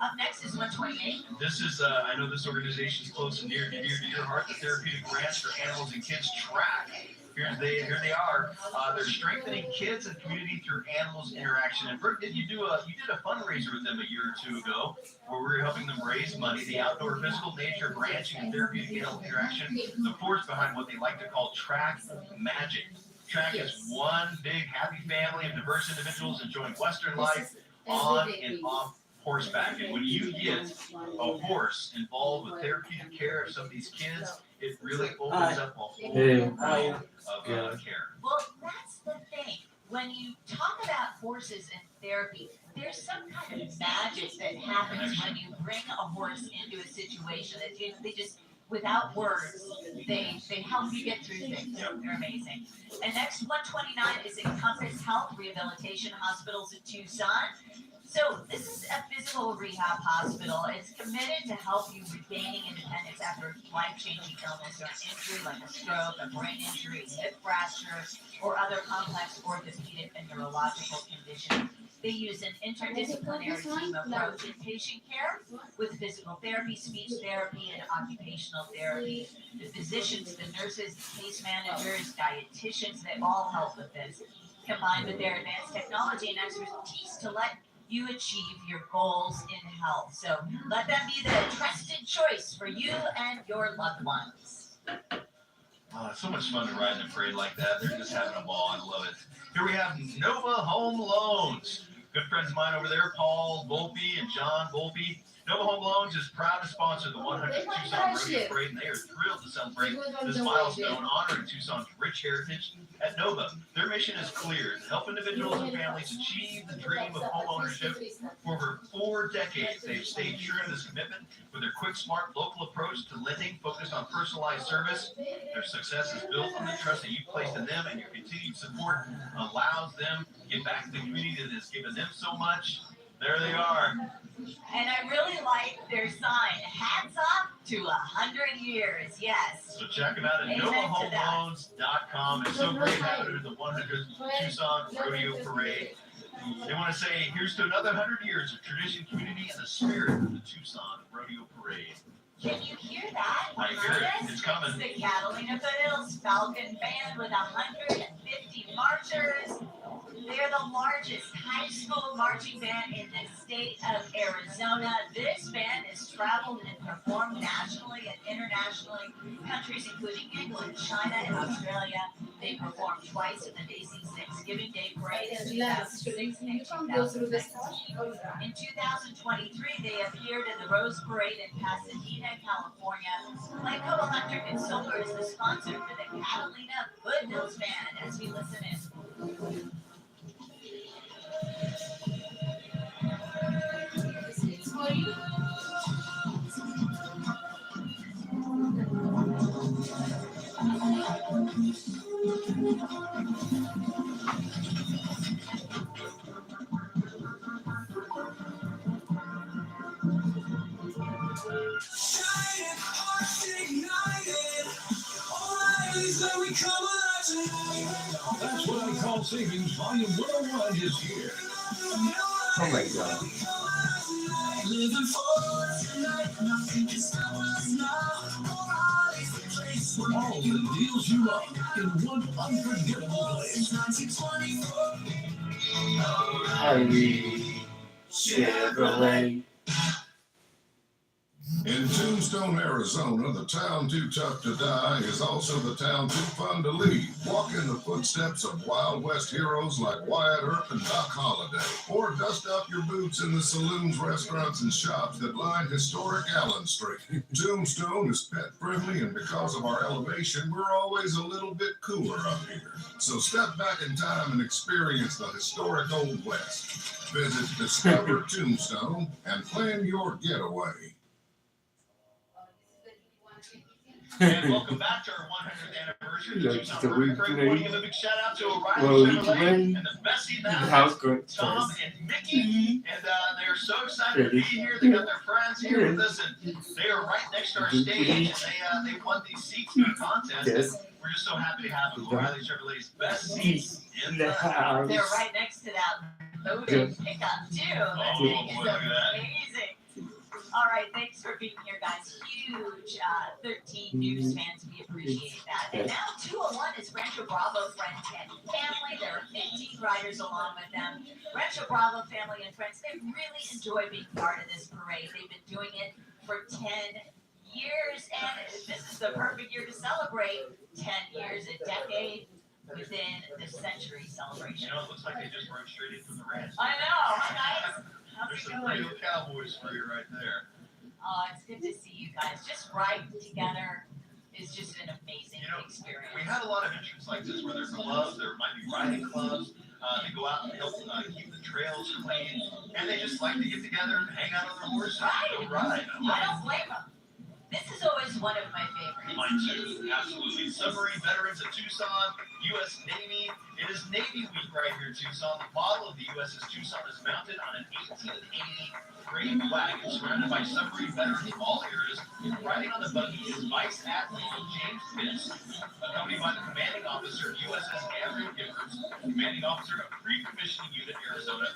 Up next is 128. This is, I know this organization is close and dear to your heart, the Therapeutic Grants for Animals and Kids Track. Here they are. They're strengthening kids and community through animals interaction. And Brooke, you did a fundraiser with them a year or two ago, where we were helping them raise money. The outdoor physical nature of ranching and therapeutic animal interaction, the force behind what they like to call track magic. Track is one big happy family of diverse individuals enjoying Western life on and off horseback. And when you get a horse involved with therapeutic care of some of these kids, it really opens up a whole world of care. Well, that's the thing. When you talk about horses and therapy, there's some kind of magic that happens when you bring a horse into a situation that they just, without words, they help you get through things. They're amazing. And next, 129 is Encompass Health Rehabilitation Hospitals in Tucson. So this is a physical rehab hospital. It's committed to help you regaining independence after life-changing illness or an injury like a stroke, a brain injury, hip fracture, or other complex orthopedic and neurological condition. They use an interdisciplinary team approach in patient care with physical therapy, speech therapy, and occupational therapy. The physicians, the nurses, the case managers, dietitians, they all help with this, combined with their advanced technology and expertise to let you achieve your goals in health. So let them be the trusted choice for you and your loved ones. Oh, it's so much fun to ride in a parade like that. They're just having a ball. I love it. Here we have Nova Home Loans. Good friends of mine over there, Paul Volpe and John Volpe. Nova Home Loans is proud to sponsor the 100th Tucson Rodeo Parade, and they are thrilled to celebrate this milestone, honoring Tucson's rich heritage. At Nova, their mission is clear: to help individuals and families achieve the dream of home ownership. For over 4 decades, they've stayed true to this commitment with their quick, smart, local approach to lending focused on personalized service. Their success is built on the trust that you've placed in them, and your continued support allows them to give back to the community that has given them so much. There they are. And I really like their sign, hats off to 100 years, yes. So check them out at Amen to NovaHomeLoans.com. It's so great having it at the 100th Tucson Rodeo Parade. They want to say, here's to another 100 years of tradition, community, and the spirit of the Tucson Rodeo Parade. Can you hear that? I hear it. It's coming. It's the Catalina Foothills Falcon Band with 150 marchers. They're the largest high school marching band in the state of Arizona. This band has traveled and performed nationally and internationally, countries including England, China, and Australia. They performed twice in the Macy's Thanksgiving Day Parade in 2016 and 2019. In 2023, they appeared in the Rose Parade in Pasadena, California. Glencoe Electric and Solar is the sponsor for the Catalina Foothills Band as we listen in. That's what I call savings. Volume 101 is here. Oh my god. Living for tonight, nothing can stop us now. All the deals you love in one unforgettable place. Ivy Chevrolet. In Tombstone, Arizona, the town too tough to die is also the town too fun to leave. Walk in the footsteps of Wild West heroes like Wyatt Earp and Doc Holliday, or dust off your boots in the saloons, restaurants, and shops that line historic Allen Street. Tombstone is pet friendly, and because of our elevation, we're always a little bit cooler up here. So step back in time and experience the historic Old West. Visit Discover Tombstone and plan your getaway. And welcome back to our 100th anniversary of the That's Tucson the Rodeo week Parade. today. Want to give a big shout out to Well, O'Reilly we Chevrolet win. and the best seat in the The house, house going Tom first. and Mickey. And they're so excited to be here. They got their friends here with us, and they are right next to our stage. And they won these seats in the contest. Yes. We're just so happy to have O'Reilly Chevrolet's best seats in The the house. They're right next to that loaded pickup too. That Oh, thing is boy, look at that. amazing. All right, thanks for being here, guys. Huge 13 News fans. We appreciate that. And now 201 is Rancho Bravo friends and family. There are 15 riders along with them. Rancho Bravo family and friends, they really enjoy being part of this parade. They've been doing it for 10 years, and this is the perfect year to celebrate 10 years, a decade within the century celebration. You know, it looks like they just rode straight in from the ranch. I know, guys. How's There's it some going? real cowboys for you right there. Oh, it's good to see you guys. Just riding together is just an amazing experience. We had a lot of entrants like this where there's clubs, there might be riding clubs. They go out and help keep the trails clean, and they just like to get together and hang out on their horses and go ride. I don't blame them. This is always one of my favorites. Mine too, absolutely. Submarine veterans of Tucson, U.S. Navy. It is Navy Week right here in Tucson. The model of the USS Tucson is mounted on an 1880 gray wagon surrounded by submarine veterans of all eras. Riding on the buggy is Vice Admiral James Pitts, accompanied by the commanding officer, USS Andrew Givers, commanding officer of Pre-Commissioning Unit, Arizona,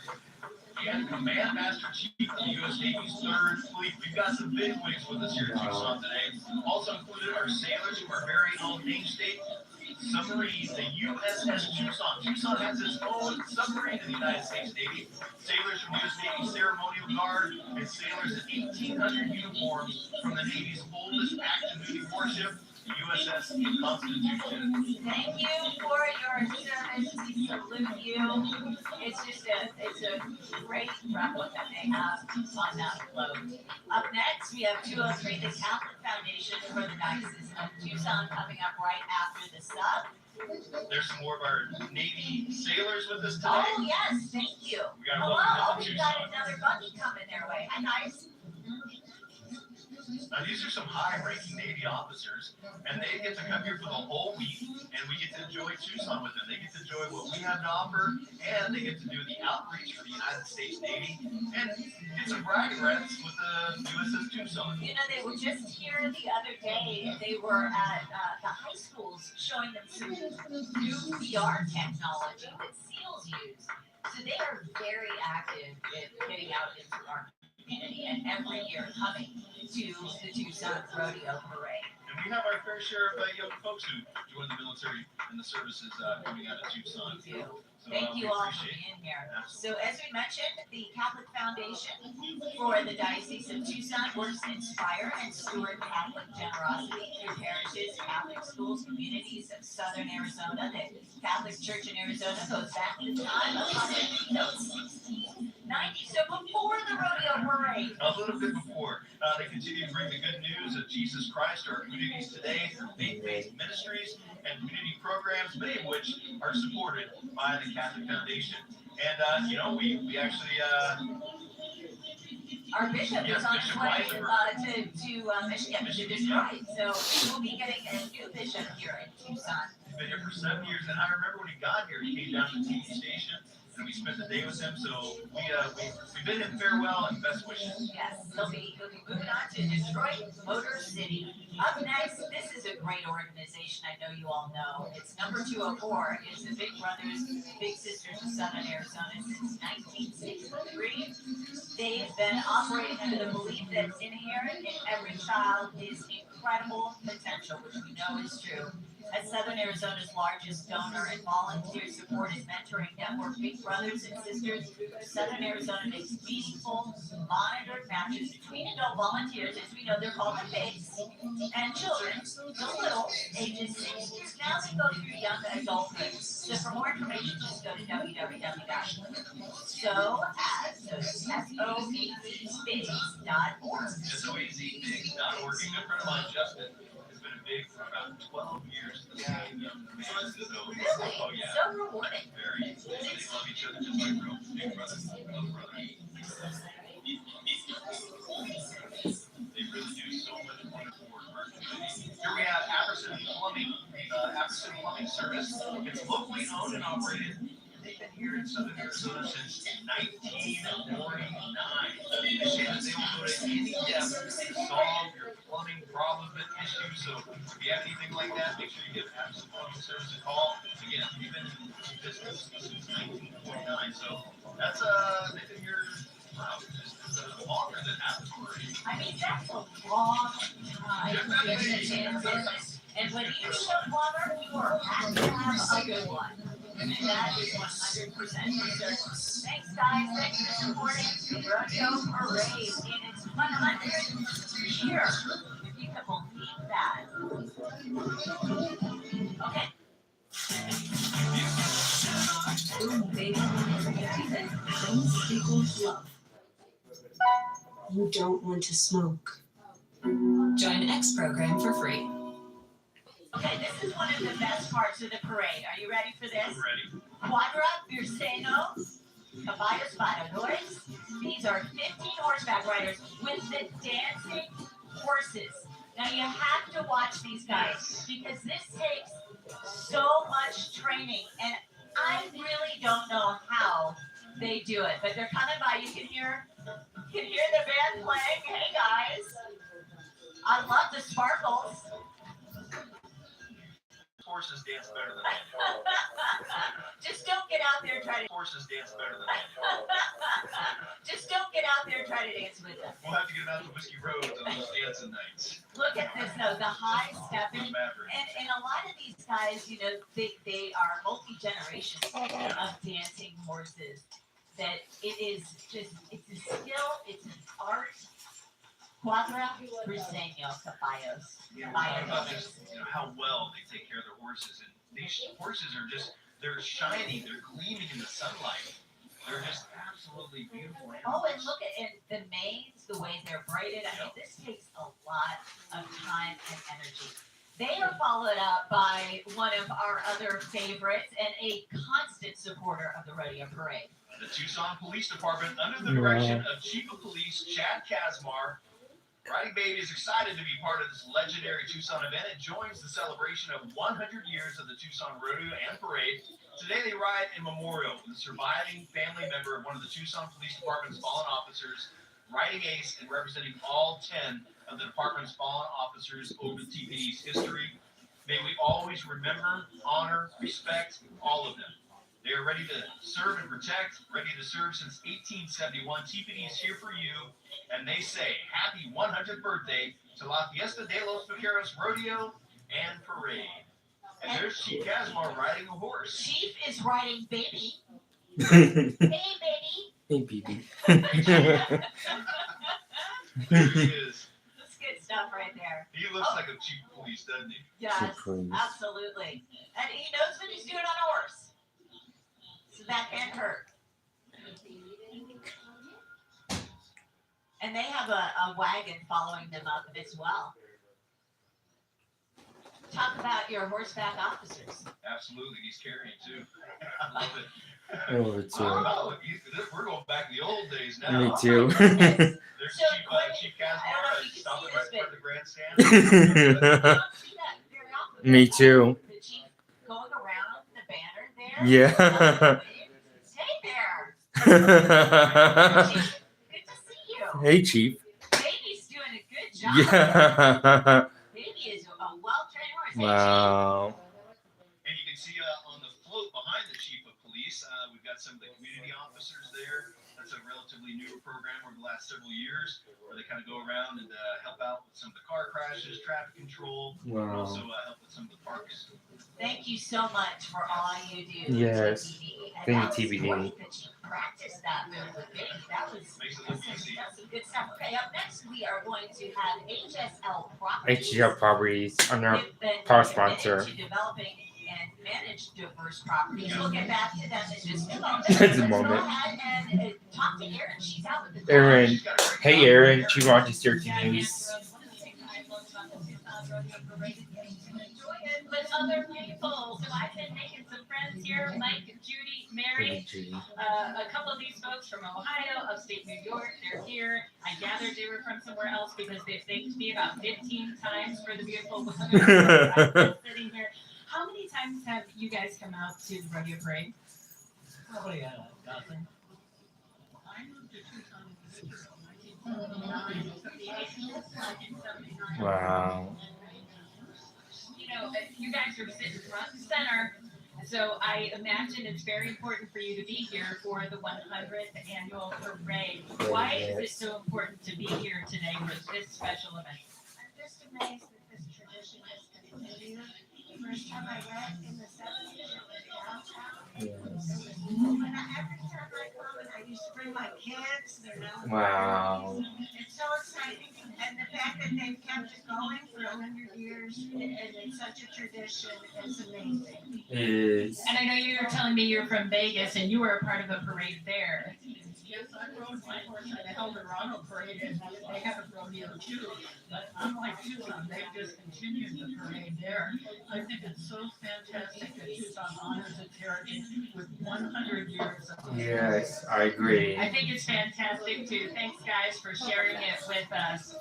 and Command Master Chief of the U.S. Navy's 3rd Fleet. We've got some big wigs with us here in Tucson today. Also included are sailors from our very own name state, submarine, the USS Tucson. Tucson has its own submarine in the United States Navy. Sailors from U.S. Navy Ceremonial Guard and sailors in 1,800 uniforms from the Navy's oldest active duty warship, the USS Constitution. Thank you for your service. We salute you. It's a great replica they have on that float. Up next, we have 203, the Catholic Foundation for the Diocese of Tucson, coming up right after the sub. There's some more of our Navy sailors with us today. Oh, yes, thank you. We got Hello, welcome to we've got Tucson. another buggy coming their way. Hi, guys. Now, these are some high-ranking Navy officers, and they get to come here for the whole week, and we get to enjoy Tucson with them. They get to enjoy what we have to offer, and they get to do the outreach for the United States Navy, and get some bragging rights with the USS Tucson. You know, they were just here the other day. They were at the high schools showing them some new VR technology that SEALs use. So they are very active in getting out into our community, and every year coming to the Tucson Rodeo Parade. And we have our fair share of young folks who join the military and the services coming out of Tucson. We do. So, Thank we you all for appreciate being here. Absolutely. So as we mentioned, the Catholic Foundation for the Diocese of Tucson works to inspire and steward Catholic generosity through parishes, Catholic schools, communities of Southern Arizona. The Catholic Church in Arizona goes back to the time of 1690. So before the rodeo parade. A little bit before, they continue to bring the good news of Jesus Christ to our communities today through faith-based ministries and community programs, many of which are supported by the Catholic Foundation. And, we actually, our bishop Yes, is on his Bishop way Weisenberg. to Michigan to Detroit. So we'll be getting a new bishop here in Tucson. He's been here for 7 years, and I remember when he got here, he came down to the TV station, and we spent the day with him. So we bid him farewell and best wishes. Yes, he'll be moving on to Detroit, Motor City. Up next, this is a great organization. I know you all know. It's number 204. It's the Big Brothers, Big Sisters of Southern Arizona since 1963. They've been operating under the belief that inherent in every child is incredible potential, which we know is true. As Southern Arizona's largest donor and volunteer support and mentoring network, Big Brothers and Sisters of Southern Arizona makes meaningful, monitored matches between adult volunteers, as we know they're called the pigs, and children, the little, ages 6 years now they go through young adulthood. So for more information, just go to www.soazbigs.org. SOAZbigs.org. A good friend of mine, Justin, has been a big for about 12 years. Oh, yeah. So rewarding. Very. They love each other just like real big brothers, little brothers. They really do so much wonderful work for our community. Here we have Apperson Plumbing Service. It's locally owned and operated. They've been here in Southern Arizona since 1949. They say that they will go to any depth to solve your plumbing problems and issues. So if you have anything like that, make sure you give Apperson Plumbing Service a call. Again, we've been in business since 1949. So that's they've been here longer than Apperson. I mean, that's a long time to be in business. And when you need a plumber, you are happy to have a good one. And that is 100% for certain. Thanks, guys. Thanks for supporting the Rodeo Parade in its 100th year. If you can believe that. Okay. Boom, baby. Things people love. You don't want to smoke. Join X program for free. Okay, this is one of the best parts of the parade. Are you ready for this? I'm ready. Cuadra Birsenos, Caballos Bailadores. These are 15 horseback riders with the dancing horses. Now you have to watch these guys because this takes so much training, and I really don't know how they do it. But they're coming by. You can hear the band playing. Hey guys, I love the sparkles. Horses dance better than that. Just don't get out there and try to. Horses dance better than that. Just don't get out there and try to dance with them. We'll have to get them out to Whiskey Road on those dancing nights. Look at this though, the high stepping. Maverick. And a lot of these guys, they are multi-generations of dancing horses. That it is just, it's a skill, it's an art. Cuadra Briseño Caballos. Talk about just how well they take care of their horses, and these horses are they're shining, they're gleaming in the sunlight. They're just absolutely beautiful animals. Oh, and look at the manes, the way they're braided. I mean, this takes a lot of time and energy. They are followed up by one of our other favorites and a constant supporter of the rodeo parade. The Tucson Police Department, under the direction of Chief of Police Chad Kazmar, Riding Baby is excited to be part of this legendary Tucson event. It joins the celebration of 100 years of the Tucson Rodeo and Parade. Today they ride in memorial with a surviving family member of one of the Tucson Police Department's fallen officers, riding ace and representing all 10 of the department's fallen officers over the TPD's history. May we always remember, honor, respect all of them. They are ready to serve and protect, ready to serve since 1871. TPD is here for you, and they say happy 100th birthday to La Fiesta de los Vaqueros Rodeo and Parade. And there's Chief Casmar riding a horse. Chief is riding Baby. Hey, Baby. baby. There he is. That's good stuff right there. He looks like a chief of police, doesn't he? Yes, Police. absolutely. And he knows what he's doing on a horse. So that can't hurt. And they have a wagon following them up as well. Talk about your horseback officers. Absolutely, he's carrying too. I love it. Oh, it's Oh, we're going back to the old days now. Me too. There's So, Chief I don't know Casmar if you can stopping see right this, in front of the grandstand. You don't see that very often. Me too. The chief going around the banner there. Yeah. Hey there. Chief, good to see you. Hey, Chief. Baby's doing a good job. Yeah. Baby is a well-trained horse. Hey, Wow. And you can see on the float behind the chief of police, we've got some of the community officers there. That's a relatively newer program over the last several years, where they kind of go around and help out with some of the car crashes, traffic control, and Wow. also help with some of the parks. Thank you so much for all you do. Yes. TBD. And Thank that you, was TBD. great that you practiced that move with Baby. That was Makes it look easy. that's some good stuff. Okay, up next we are going to have HSL Properties. HGL Properties on our They've been power committed sponsor. to developing and manage diverse properties. We'll get back to them in just a moment. Just a Let's moment. go ahead and talk to Erin. She's out with the Erin. She's got a great Hey, job. Erin. She watches 13 News. With other people, so I've been making some friends here. Mike, Judy, Mary, a couple of these folks from Ohio, upstate New York. They're here. I gathered they were from somewhere else because they thanked me about 15 times for the beautiful weather. I've been sitting here. How many times have you guys come out to the rodeo parade? Probably a dozen. I moved to Tucson in 1979. Wow. You know, you guys are sitting front and center, so I imagine it's very important for you to be here for the 100th annual parade. Why is it so important to be here today for this special event? I'm just amazed that this tradition has continued. The first time I went in the 70s, it was downtown. Yes. And every time I come, and I used to bring my kids, they're now. Wow. It's so exciting, and the fact that they've kept it going for 100 years, and it's such a tradition, is amazing. Is And I know you were telling me you're from Vegas and you were a part of a parade there. Yes, I rode my horse at the Eldorado parade, and they have a rodeo too. But unlike Tucson, they've just continued the parade there. I think it's so fantastic that Tucson honors its heritage with 100 years of. yes, I agree. I think it's fantastic too. Thanks guys for sharing it with us.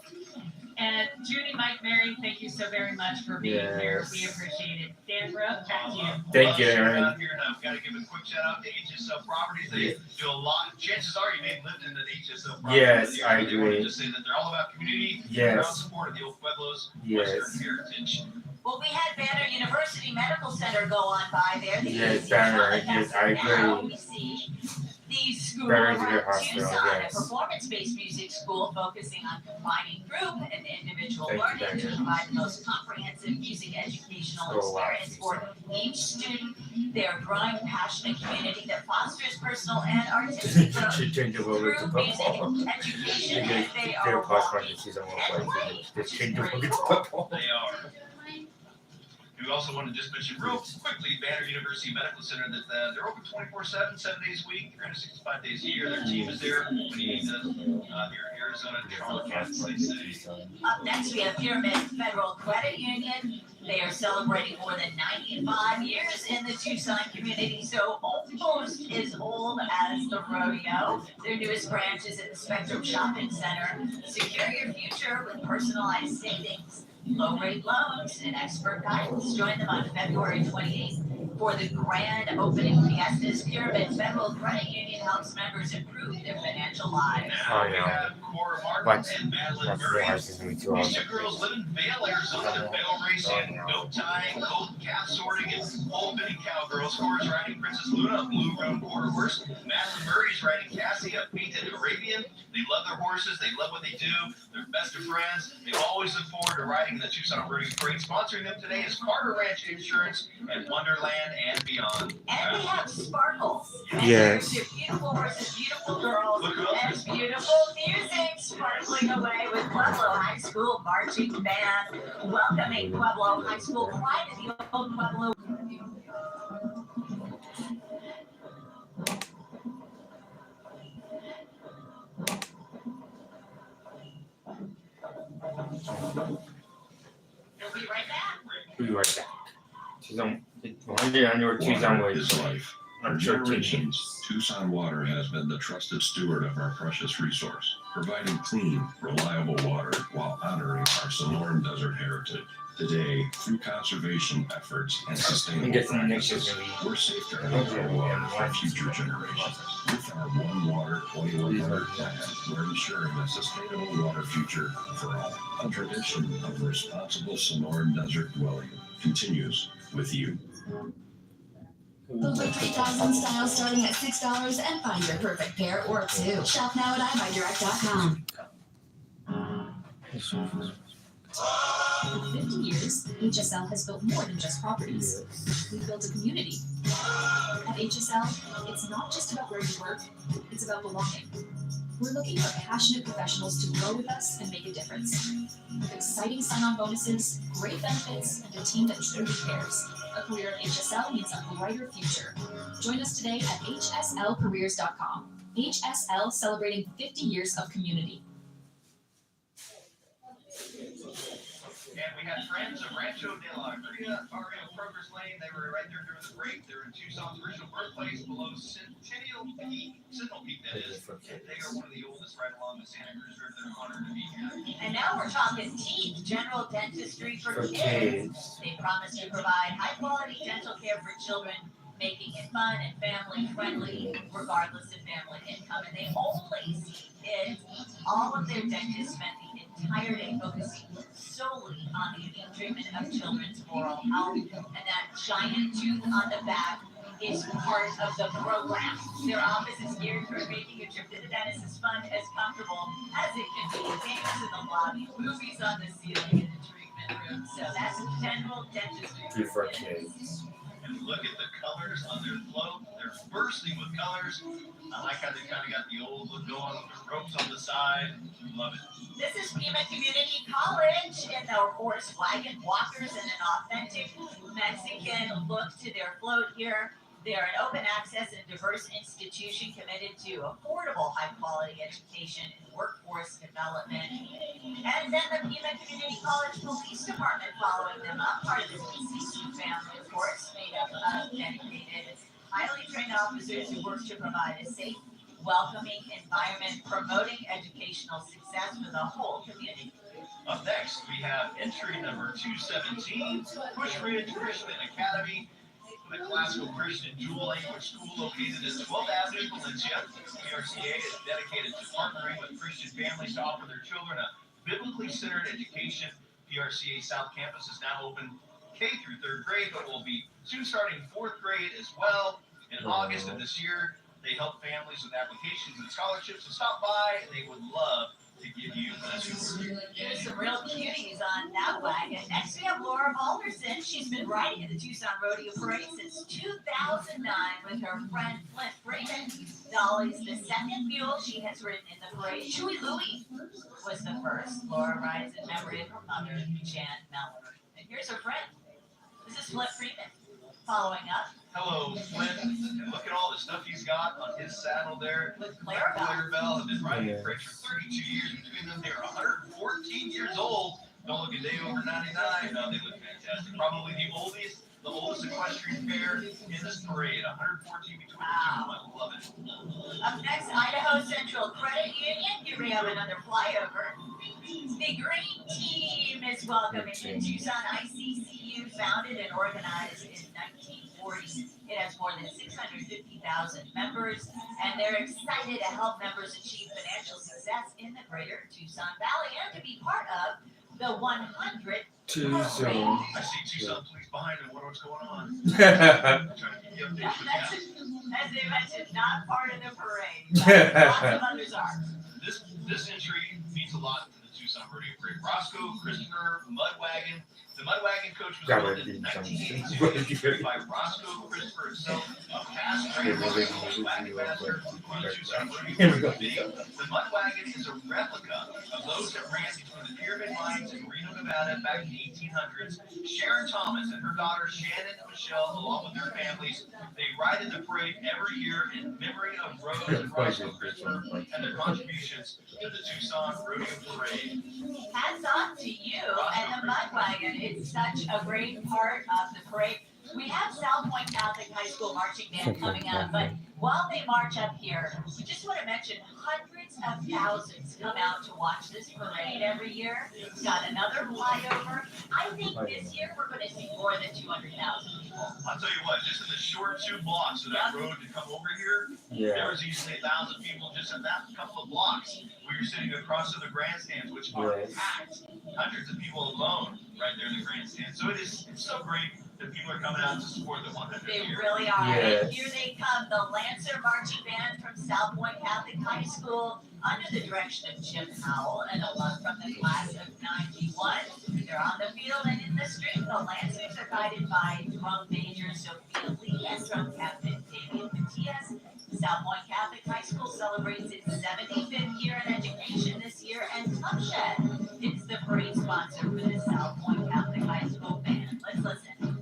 And Judy, Mike, Mary, thank you so very much for being here. We Yes. appreciate it. Dan Brooke, back to you. Thank you, Well, Erin. out here now. Got to give a quick shout out to HSL Properties. They do a lot. Chances are you may have lived in an HSL property. Yes, I They want to agree. just say that they're all about community, Yes. proud support of the old Pueblos, Yes. Western heritage. Well, we had Banner University Medical Center go on by there. The Yes, easy Banner, telecast. yes, I Now agree. we see the school Banner is a around good hospital, Tucson, a yes. performance-based music school focusing on combining group and individual Thank you, learning to Banner. provide the most comprehensive music educational Oh, wow. experience for each student. They are a growing, passionate community that fosters personal and artistic growth Should change the world to through music football. education. Because And they their are cost walking money season won't and play. playing, Just which change is the great. world to football. They are. We also want to just mention real quickly Banner University Medical Center that they're open 24/7, 7 days a week, 365 days a year. Their team is there when you need them. Here in Arizona, Charlotte, Kansas, they say. Up next, we have Pyramid Federal Credit Union. They are celebrating more than 95 years in the Tucson community, so almost as old as the rodeo. Their newest branch is at the Spectrum Shopping Center. Secure your future with personalized savings, low-rate loans, and expert guidance. Join them on February 28th For the grand opening fiestas, Pyramid Federal Credit Union helps members improve their financial lives. Oh, We yeah. have Cora Martin Watch. and Madeline Watch the Murray. horses in the 2 hours. These two girls live in Vail, Arizona. Vail racing, goat tying, goat calf sorting, and full bitty cowgirls. Cora's riding Princess Luna, a blue roan quarter horse. Madeline Murray's riding Cassie, a painted Arabian. They love their horses. They love what they do. They're best of friends. They always look forward to riding in the Tucson Rodeo Parade. Sponsoring them today is Carter Ranch Insurance and Wonderland and Beyond. And we have Sparkles. Yes. There's your beautiful horses, beautiful girls, Look who else and is beautiful music sparkling away with Pueblo High School Marching Band. Welcoming Pueblo High School, pride of the old Pueblo. We'll be right back. We'll be right back. Tucson, 100 on your Tucson Water way. is life. For I'm sure generations, Tucson Water has been the trusted steward of our precious resource, providing clean, reliable water while honoring our Sonoran Desert heritage. Today, through conservation efforts and I'm sustainable guessing next practices, year's gonna be. we're safeguarding our water for future generations. With our One Water 2100 plan, we're ensuring a sustainable water future for all. A tradition of responsible Sonoran Desert dwelling continues with you. Over 3,000 styles starting at $6 and find your perfect pair or two. Shop now at iBuyDirect.com. For 50 years, HSL has built more than just properties. We've built a community. At HSL, it's not just about where you work, it's about belonging. We're looking for passionate professionals to grow with us and make a difference. With exciting sign-on bonuses, great benefits, and a team that truly cares. A career at HSL means a brighter future. Join us today at hslcareers.com. HSL celebrating 50 years of community. And we had friends of Rancho de la Alegria, RL Progress Lane. They were right there during the break. They're in Tucson's original birthplace below Sentinel Peak, that is. They are one of the oldest right along the Santa Cruz River. They're honored to be here. And now we're talking teeth, general dentistry for kids. They promise to provide high-quality dental care for children, making it fun and family-friendly, regardless of family income. And they only see kids. All of their dentists spend the entire day focusing solely on the unique treatment of children's oral health. And that giant tooth on the back is part of the program. Their office is geared for making a trip to the dentist as fun, as comfortable as it can be. Games in the lobby, movies on the ceiling in the treatment room. So that's general dentistry for kids. And look at the colors on their float. They're bursting with colors. I like how they kind of got the old look going with the ropes on the side. Love it. This is Pima Community College in their horse wagon walkers and an authentic Mexican look to their float here. They're an open access and diverse institution committed to affordable, high-quality education and workforce development. And then the Pima Community College Police Department following them up, part of the PCC family, of course, made up of dedicated, highly trained officers who work to provide a safe, welcoming environment, promoting educational success for the whole community. Up next, we have entry number 217, Bush Ridge Christian Academy, the classical Christian dual language school located at 12th Avenue, Valencia. PRCA is dedicated to partnering with Christian families to offer their children a biblically centered education. PRCA South Campus is now open K through 3rd grade, but will be soon starting 4th grade as well. In August of this year, they help families with applications and scholarships, so stop by and they would love to give you a tour. There's some real cuties on that wagon. Next we have Laura Balderson. She's been riding in the Tucson Rodeo Parade since 2009 with her friend Flint Freeman. Dolly's the second mule she has ridden in the parade. Chewy Louie was the first. Laura rides in memory of her mother, Jan Mellor. And here's her friend. This is Flint Freeman. Following up. Hello, Flint. And look at all the stuff he's got on his saddle there. With Clarabelle. Have been riding the parade for 32 years. Between them, they're 114 years old. Don't look a day over 99. No, they look fantastic. Probably the oldest equestrian pair in this parade. 114 between the two. I love it. Up next, Idaho Central Credit Union. Here we have another flyover. The Green Team is welcoming the Tucson ICCU, founded and organized in 1947. has more than 650,000 members, and they're excited to help members achieve financial success in the greater Tucson Valley and to be part of the 100th Tucson. I see Tucson police behind him. Wonder what's going on. Yeah. Trying to keep you updated with that. As they mentioned, not part of the parade, but lots of others are. This entry means a lot to the Tucson Rodeo Parade. Roscoe Christopher Mudwagon. The Mudwagon coach was built in 1982 by Roscoe Christopher himself, a past great wagon master for the Tucson Rodeo Parade. The Mudwagon is a replica of those that ran between the Pyramid Mines in Reno, Nevada back in the 1800s. Sharon Thomas and her daughter Shannon and Michelle, along with their families, they ride in the parade every year in memory of Rose and Roscoe Christopher and their contributions to the Tucson Rodeo Parade. Hats off to you and the Mudwagon. It's such a great part of the parade. We have South Point Catholic High School marching band coming up, but while they march up here, we just want to mention hundreds of thousands come out to watch this parade every year. We've got another flyover. I think this year we're going to see more than 200,000 people. I'll tell you what, just in the short 2 blocks of that road to come over here, there was easily 1,000 people just in that couple of blocks. We were sitting across from the grandstands, which are packed. Hundreds of people alone right there in the grandstand. So it's so great that people are coming out to support the 100th They year. really are. Yes. And here they come, the Lancer Marching Band from South Point Catholic High School under the direction of Jim Howell, an alum from the class of 91. They're on the field and in the street. The Lancers are guided by drum major Sophia Lee and drum captain David Matias. South Point Catholic High School celebrates its 75th year in education this year, and Tough Shed is the parade sponsor for the South Point Catholic High School band. Let's listen.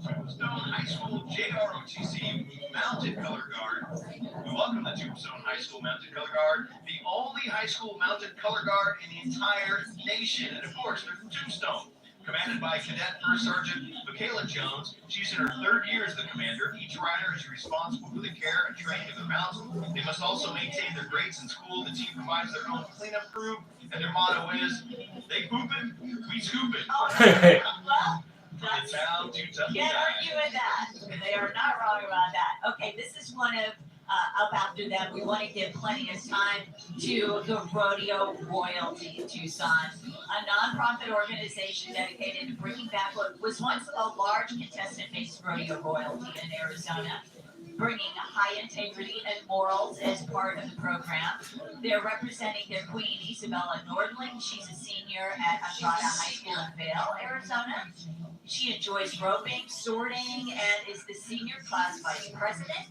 Tucson High School JROTC Mounted Color Guard. We welcome the Tucson High School Mounted Color Guard, the only high school mounted color guard in the entire nation. And of course, they're from Tombstone. Commanded by Cadet First Sergeant Michaela Jones. She's in her 3rd year as the commander. Each rider is responsible for the care and training of their mounts. They must also maintain their grades in school. The team provides their own cleanup crew, and their motto is, they poopin', we scoopin'. Well, that's, Down to tough can't argue with that. They are not wrong about that. Okay, this is one of up after them. We want to give plenty of time to the Rodeo Royalty Tucson, a nonprofit organization dedicated to bringing back what was once a large contestant-based rodeo royalty in Arizona, bringing high integrity and morals as part of the program. They're representing their queen, Isabella Nordling. She's a senior at Andrada High School in Vail, Arizona. She enjoys roping, sorting, and is the senior class vice president.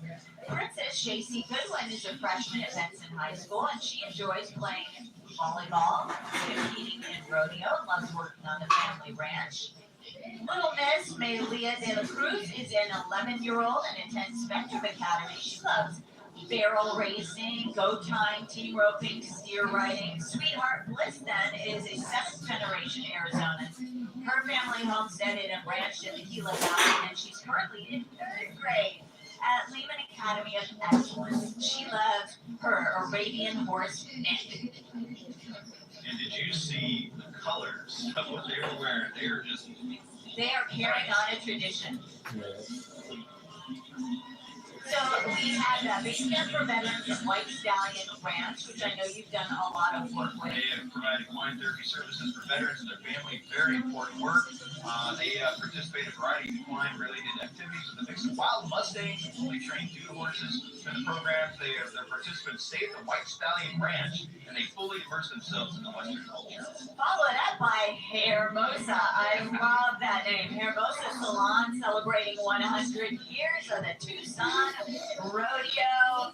Princess Shacey Goodwin is a freshman at Benson High School, and she enjoys playing volleyball, competing in rodeo, and loves working on the family ranch. Little Miss Maylea de la Cruz is an 11-year-old and attends Spectrum Academy. She loves barrel racing, goat tying, team roping, steer riding. Sweetheart Bliss then is a 7th-generation Arizonan. Her family homesteaded and ranched in the Gila Valley, and she's currently in 3rd grade at Lehman Academy of Excellence. She loves her Arabian horse Nick. And did you see the colors of what they were wearing? They are just... They are carrying on a tradition. So we had Base Camp for Veterans and White Stallion Ranch, which I know you've done a lot of work with. They have provided wine therapy services for veterans and their family. Very important work. They participate in a variety of equine-related activities with a mix of wild Mustangs and fully trained dude horses. In the programs, their participants stay at the White Stallion Ranch, and they fully immerse themselves in the Western culture. Followed up by Hermosa. I love that name. Hermosa Salon celebrating 100 years of the Tucson rodeo.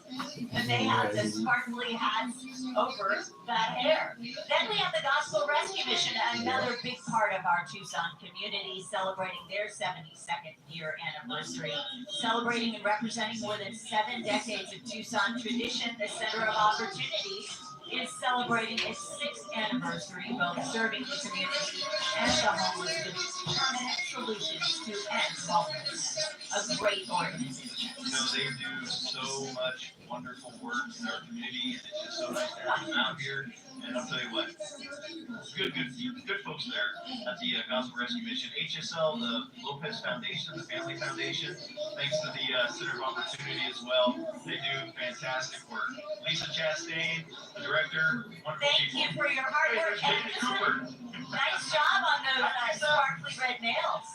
And they have the sparkly hats over that hair. Then we have the Gospel Rescue Mission, another big part of our Tucson community, celebrating their 72nd year anniversary. Celebrating and representing more than 7 decades of Tucson tradition, the Center of Opportunity is celebrating its 6th anniversary, both serving the community and the homeless with permanent solutions to end homelessness. A great organization. You know, they do so much wonderful work in our community, and it's just so nice to have them out here. And I'll tell you what, good folks there at the Gospel Rescue Mission. HSL, the Lopez Foundation, the Family Foundation, thanks to the Center of Opportunity as well. They do fantastic work. Lisa Chastain, the director, wonderful Thank people. you for your hard work. David And Cooper. nice job on those sparkly red nails.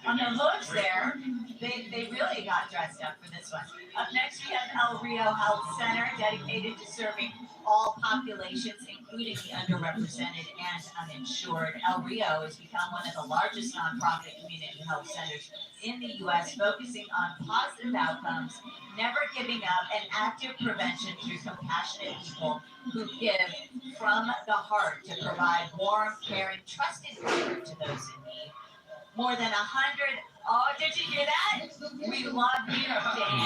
On the hoods there, they really got dressed up for this one. Up next, we have El Rio Health Center, dedicated to serving all populations, including the underrepresented and uninsured. El Rio has become one of the largest nonprofit community health centers in the U.S., focusing on positive outcomes, never giving up, and active prevention through compassionate people who give from the heart to provide warm, caring, trusted care to those in need. More than 100. Oh, did you hear that? We love you, Dan.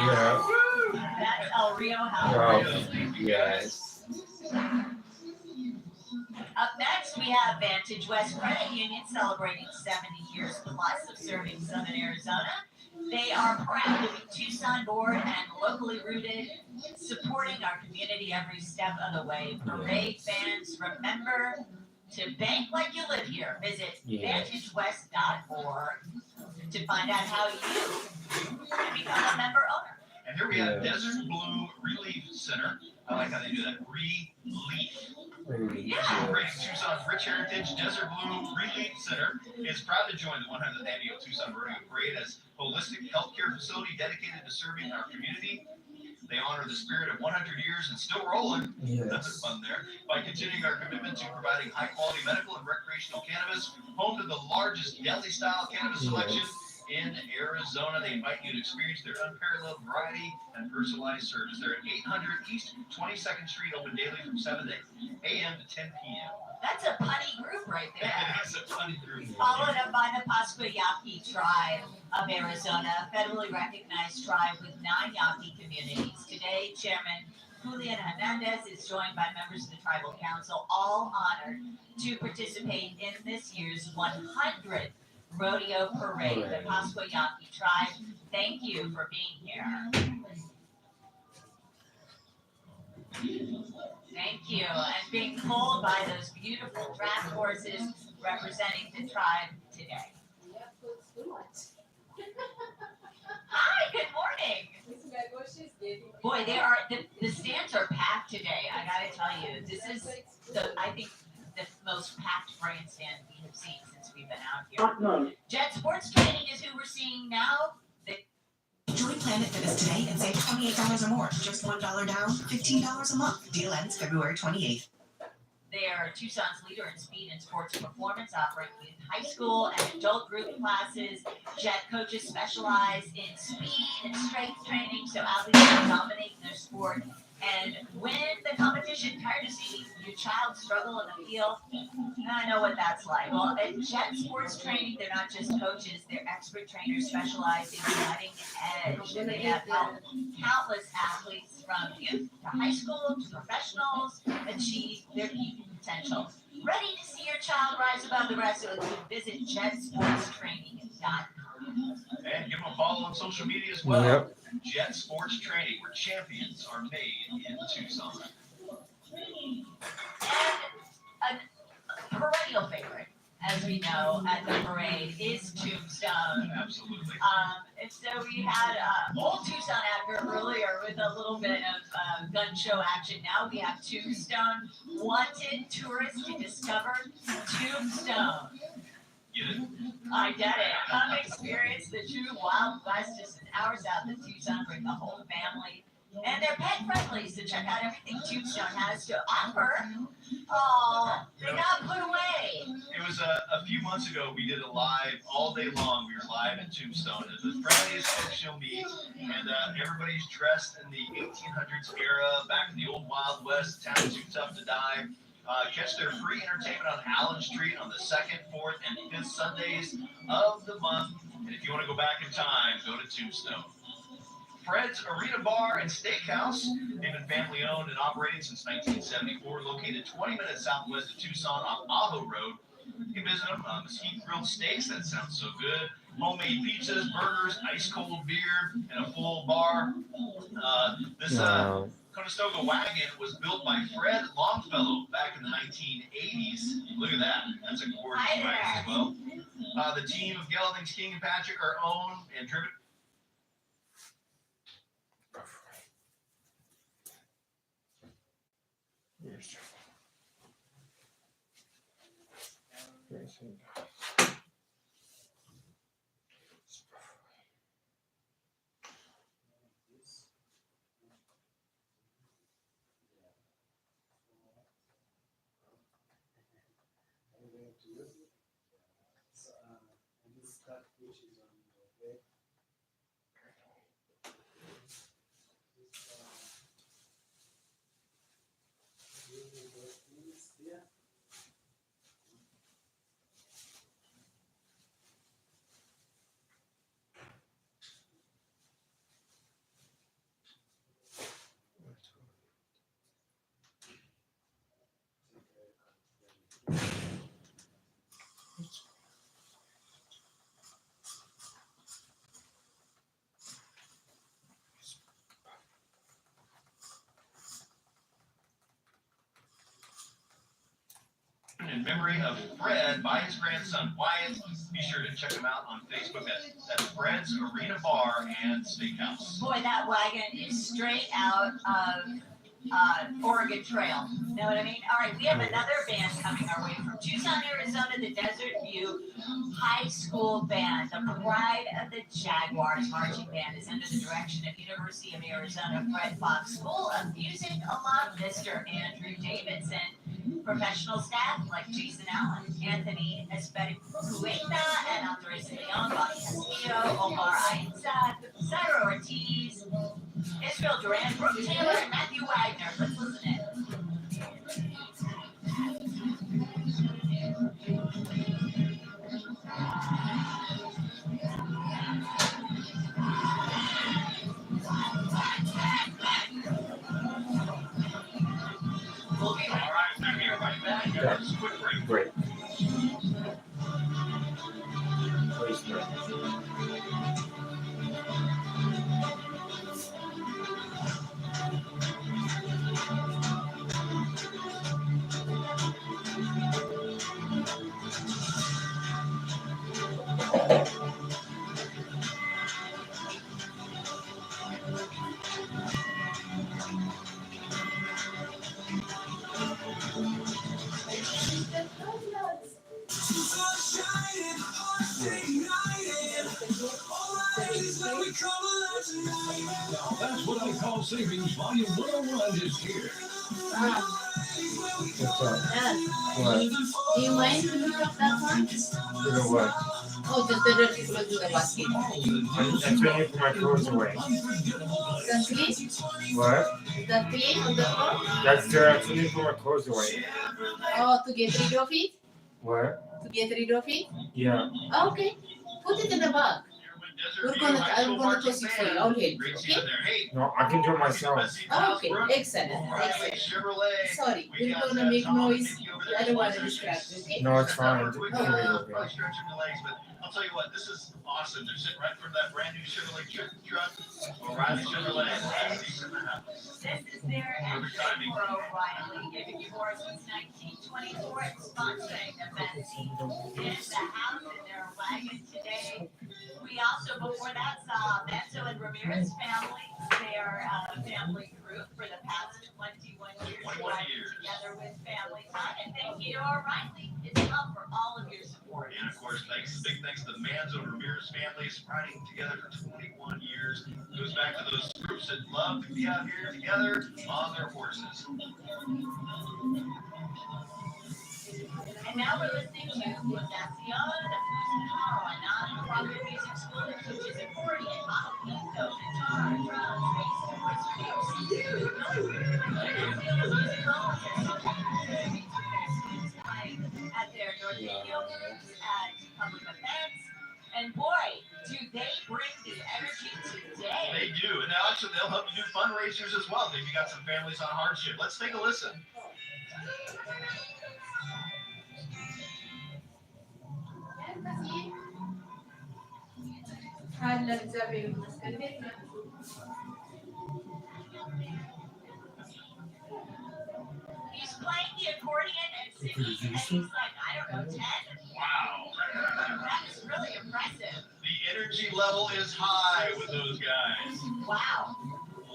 Yeah. That's El Rio Health. Yes. Up next, we have Vantage West Credit Union celebrating 70 years plus of serving Southern Arizona. They are proud to be Tucson board and locally rooted, supporting our community every step of the way. Parade fans, remember to bank like you live here. Visit vantagewest.org to find out how you can become a member owner. And here we have Desert Bloom Relief Center. I like how they do that. Relief. Yeah. Celebrating Tucson's rich heritage, Desert Bloom Relief Center is proud to join the 100th annual Tucson Rodeo Parade as a holistic healthcare facility dedicated to serving our community. They honor the spirit of 100 years and still rolling. Yes. That's fun there. By continuing our commitment to providing high-quality medical and recreational cannabis, home to the largest deli-style cannabis selection in Arizona. They invite you to experience their unparalleled variety and personalized service. They're at 800 East 22nd Street, open daily from 7 a.m. to 10 p.m. That's a punny group right there. It's a funny group. Followed up by the Pascua-Yaqui tribe of Arizona, a federally recognized tribe with 9 Yaqui communities. Today, Chairman Julian Hernandez is joined by members of the Tribal Council, all honored to participate in this year's 100th Rodeo Parade. The Pascua-Yaqui tribe, thank you for being here. Thank you, and being pulled by those beautiful draft horses representing the tribe today. Hi, good morning. Boy, the stands are packed today. I gotta tell you, this is I think the most packed grandstand we have seen since we've been out here. Jet Sports Training is who we're seeing now. Join Planet Fitness today and save $28 or more. Just $1 down, $15 a month. Deal ends February 28th. They are Tucson's leader in speed and sports performance, offering youth high school and adult group classes. Jet coaches specialize in speed and strength training, so athletes can dominate their sport and win the competition. Tired of seeing your child struggle in the field? I know what that's like. Well, at Jet Sports Training, they're not just coaches, they're expert trainers specializing in cutting edge. They have helped countless athletes from youth to high school to professionals achieve their peak potential. Ready to see your child rise above the rest? So you can visit jetsportstraining.com. And give them a follow on social media as well. Yep. Jet Sports Training, where champions are made in Tucson. And a perennial favorite, as we know, at the parade is Tombstone. Absolutely. And so we had old Tucson out here earlier with a little bit of gun show action. Now we have Tombstone. Wanted tourists to discover Tombstone. Get it? I get it. Come experience the true Wild West just an hour south of Tucson. Bring the whole family. And they're pet friendly, so check out everything Tucson has to offer. Oh, they got put away. It was a few months ago. We did a live all day long. We were live in Tombstone. It's the friendliest folks you'll meet, and everybody's dressed in the 1800s era, back in the old Wild West. Town too tough to die. Catch their free entertainment on Allen Street on the 2nd, 4th, and 5th Sundays of the month. And if you want to go back in time, go to Tombstone. Fred's Arena Bar and Steakhouse. They've been family owned and operating since 1974, located 20 minutes southwest of Tucson off Ajo Road. You can visit them. Mesquite grilled steaks, that sounds so good. Homemade pizzas, burgers, ice cold beer, and a full bar. This Conestoga wagon was built by Fred Longfellow back in the 1980s. Look at that. That's a gorgeous wagon as well. The team of Geldings, King and Patrick are owned and driven. Yes. Yes. In memory of Fred by his grandson Wyatt. Be sure to check him out on Facebook. That's Fred's Arena Bar and Steakhouse. Boy, that wagon is straight out of Oregon Trail. Know what I mean? All right, we have another band coming our way from Tucson, Arizona, the Desert View High School Band. The Pride of the Jaguars Marching Band is under the direction of University of Arizona Fred Fox School of Music alum Mr. Andrew Davidson. Professional staff like Jason Allen, Anthony Espericueta, and Andres Leon, Bobby Castillo, Omar Ainza, Sarah Ortiz, Israel Duran, Brooke Taylor, and Matthew Wagner. Let's listen in. We'll be right back. Great. That's what I call savings. Volume 101 is here. What's up? What? Do you mind to drop that one? You know what? Oh, just the dirty clothes to the basket. I'm trying to put my clothes away. The fee? What? The fee of the floor? That's I'm trying to put my clothes away. Oh, to get rid of it? What? To get rid of it? Yeah. Okay. Put it in the bag. I'm gonna toss it for you. I'll help you, okay? No, I can do it myself. Okay, excellent. Sorry, we're gonna make noise. I don't want to distract you, okay? No, it's fine. Stretching the legs, but I'll tell you what, this is awesome. They're sitting right from that brand new Chevrolet truck. O'Reilly Chevrolet. This is their entry for O'Reilly, giving you more since 1924 and sponsoring the Betsy in the house in their wagon today. We also, before that, saw Beto and Ramirez family, their family group for the past 21 years. 21 years. Together with family time. And thank you to O'Reilly. It's love for all of your support. And of course, big thanks to the man Manzo and Ramirez families riding together for 21 years. It goes back to those groups that love to be out here together on their horses. And now we're listening to Fundación Musical, a non-profit music school that teaches accordion, piano, guitar, drums, bass, and voice at their rodeo groups, at public events, and boy, do they bring the energy today. They do, and actually they'll help you do fundraisers as well if you got some families on hardship. Let's take a listen. He's playing the accordion and singing, and he's like, I don't know, 10? Wow. That is really impressive. The energy level is high with those guys. Wow.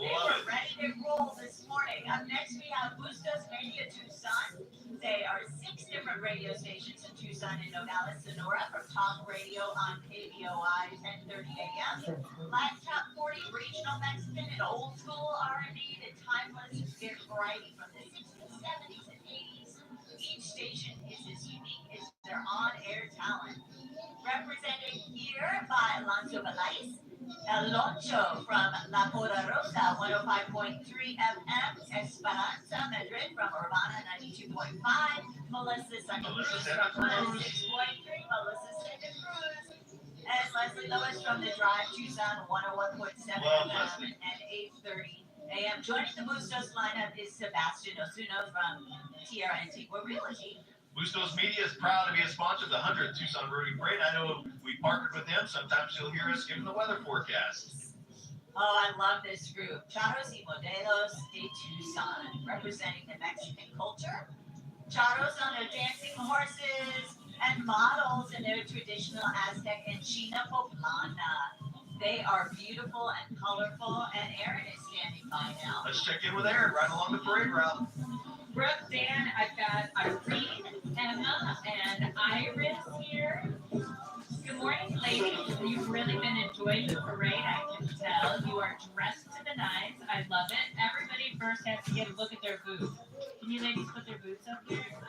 They Love were it. ready to roll this morning. Up next, we have Bustos Radio Tucson. They are 6 different radio stations in Tucson and Nogales, Sonora, from talk radio on KBOI 1030 AM. Live top 40 regional Mexican and old school R&B to timeless variety from the 60s, 70s, and 80s. Each station is as unique as their on-air talent. Represented here by Alonso Velais, El Loncho from La Poderosa 105.3 FM, Esperanza Madrid from Urbana 92.5, Melissa Santa Cruz from 106.3, Melissa Santa Cruz, and Leslie Lewis from The Drive Tucson 101.7 FM and 8:30 AM. Joining the Bustos lineup is Sebastian Osuno from Tierra Antigua Realty. Bustos Media is proud to be a sponsor of the 100th Tucson Rodeo Parade. I know we partnered with them. Sometimes you'll hear us giving the weather forecast. Oh, I love this group. Charros y Modelos de Tucson, representing the Mexican culture. Charros on their dancing horses and models in their traditional Aztec and China poblana. They are beautiful and colorful, and Aaron is standing by now. Let's check in with Aaron right along the parade route. Brooke, Dan, I've got Irene, Emma, and Iris here. Good morning, ladies. You've really been enjoying the parade, I can tell. You are dressed to the nines. I love it. Everybody first has to get a look at their boots. Can you ladies put their boots up here?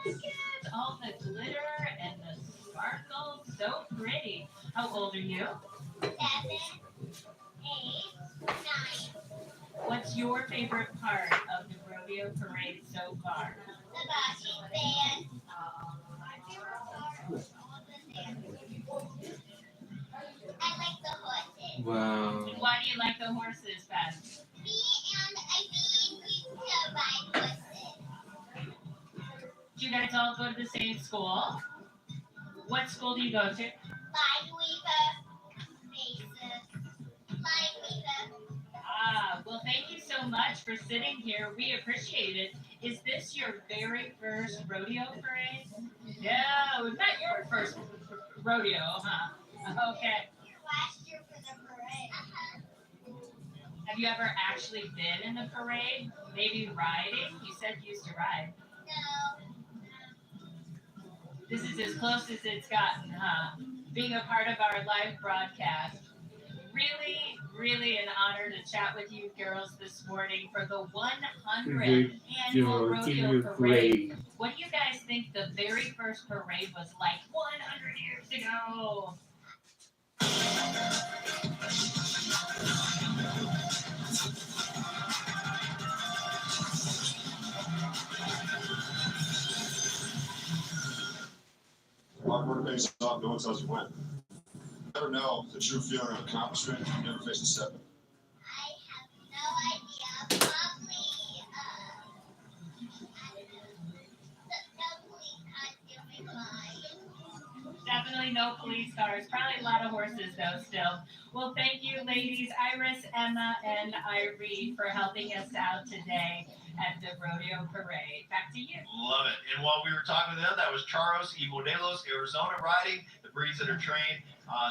Look at all the glitter and the sparkles. So pretty. How old are you? 7, 8, 9. What's your favorite part of the rodeo parade so far? The marching band. My favorite part was all the dancing. I like the horses. Wow. And why do you like the horses best? Me and Irene used to ride horses. Do you guys all go to the same school? What school do you go to? Line weaver. Faces. Line weaver. Ah, well, thank you so much for sitting here. We appreciate it. Is this your very first rodeo parade? No, not your first rodeo, huh? Okay. Last year for the parade. Have you ever actually been in the parade? Maybe riding? You said you used to ride. No. This is as close as it's gotten, huh? Being a part of our live broadcast. Really, really an honor to chat with you girls this morning for the 100th annual rodeo parade. What do you guys think the very first parade was like 100 years ago? Hard work pays off, no one tells you when. You never know the true feeling of accomplishment if you never face a setback. I have no idea. Probably, I don't know. No police cars doing mine. Definitely no police cars. Probably a lot of horses, though, still. Well, thank you, ladies, Iris, Emma, and Irene, for helping us out today at the rodeo parade. Back to you. Love it. And while we were talking to them, that was Charros y Modelos, Arizona riding, the breeds that are trained.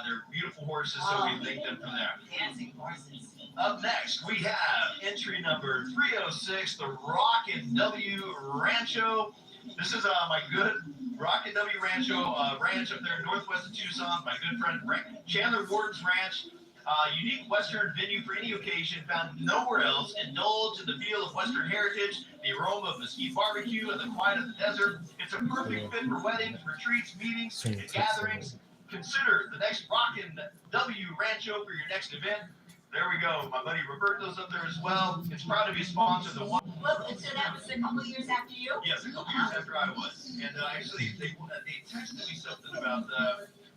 They're beautiful horses, so we thank them for that. Dancing horses. Up next, we have entry number 306, the Rockin' W Rancho. This is my good Rocket W Rancho ranch up there in northwest of Tucson. My good friend Chandler Ward's ranch. Unique Western venue for any occasion found nowhere else. Indulge in the feel of Western heritage, the aroma of mesquite barbecue, and the quiet of the desert. It's a perfect fit for weddings, retreats, meetings, and gatherings. Consider the next Rockin' W Rancho for your next event. There we go. My buddy Roberto's up there as well. It's proud to be a sponsor of the one. Well, so that was a couple years after you? Yes, a couple years after I was. And actually, they texted me something about.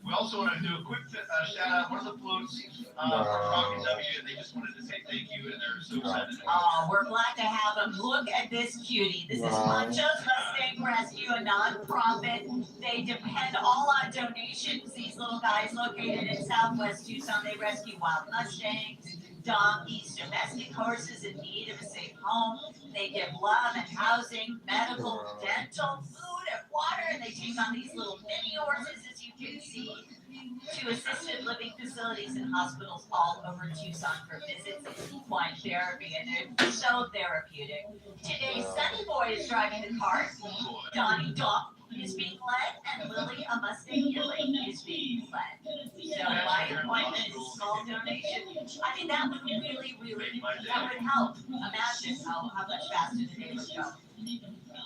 We also want to do a quick shout out. One of the floats from Rockin' W, and they just wanted to say thank you, and they're so excited. Oh, we're glad to have them. Look at this cutie. This is Poncho's Mustang Rescue, a nonprofit. They depend all on donations. These little guys located in Southwest Tucson, they rescue wild Mustangs, donkeys, domestic horses in need of a safe home. They give love and housing, medical, dental, food, and water, and they take on these little mini horses, as you can see, to assisted living facilities and hospitals all over Tucson for visits and equine therapy, and they're so therapeutic. Today, Sunny Boy is driving the cart. Donnie Dog is being led, and Lily, a Mustang Yearling, is being led. So by appointment, small donation. I mean, that would really, that would help. Imagine how much faster the day would go.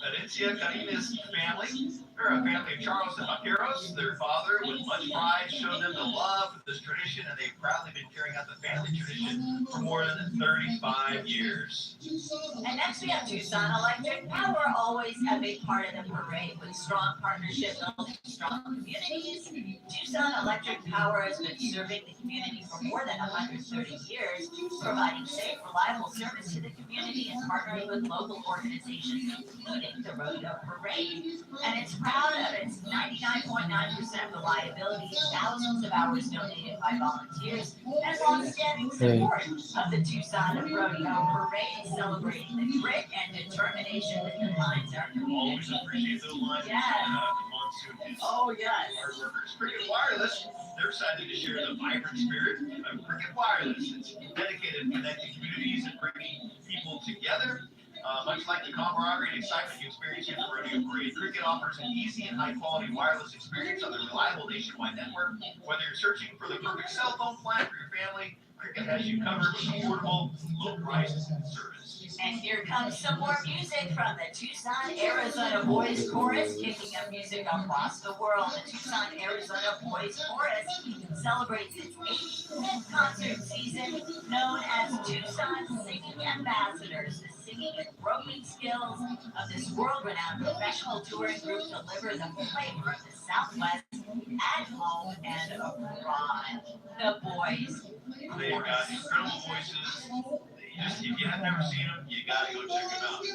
Valencia Carina's family, they're a family of Charles and Vaqueros. Their father, with much pride, showed them the love of this tradition, and they've proudly been carrying out the family tradition for more than 35 years. And next we have Tucson Electric Power, always a big part of the parade with strong partnership building strong communities. Tucson Electric Power has been serving the community for more than 130 years, providing safe, reliable service to the community and partnering with local organizations, including the Rodeo Parade. And it's proud of its 99.9% reliability, thousands of hours donated by volunteers, and long-standing support of the Tucson Rodeo Parade, celebrating the grit and determination that defines our community. Always appreciate those lines. Yes. Oh, yes. Hard workers. Cricket Wireless, they're excited to share the vibrant spirit of Cricket Wireless. It's dedicated to connecting communities and bringing people together. Much like the camaraderie and excitement you experience here at the Rodeo Parade, Cricket offers an easy and high-quality wireless experience on the reliable nationwide network. Whether you're searching for the perfect cell phone plan for your family, Cricket has you covered with affordable, low-priced service. And here comes some more music from the Tucson, Arizona Boys Chorus, kicking up music across the world. The Tucson, Arizona Boys Chorus celebrates its 85th concert season, known as Tucson Singing Ambassadors. The singing and roping skills of this world-renowned professional touring group deliver the flavor of the Southwest at home and abroad. The Boys They've got incredible voices. If you have never seen them, you gotta go check them out.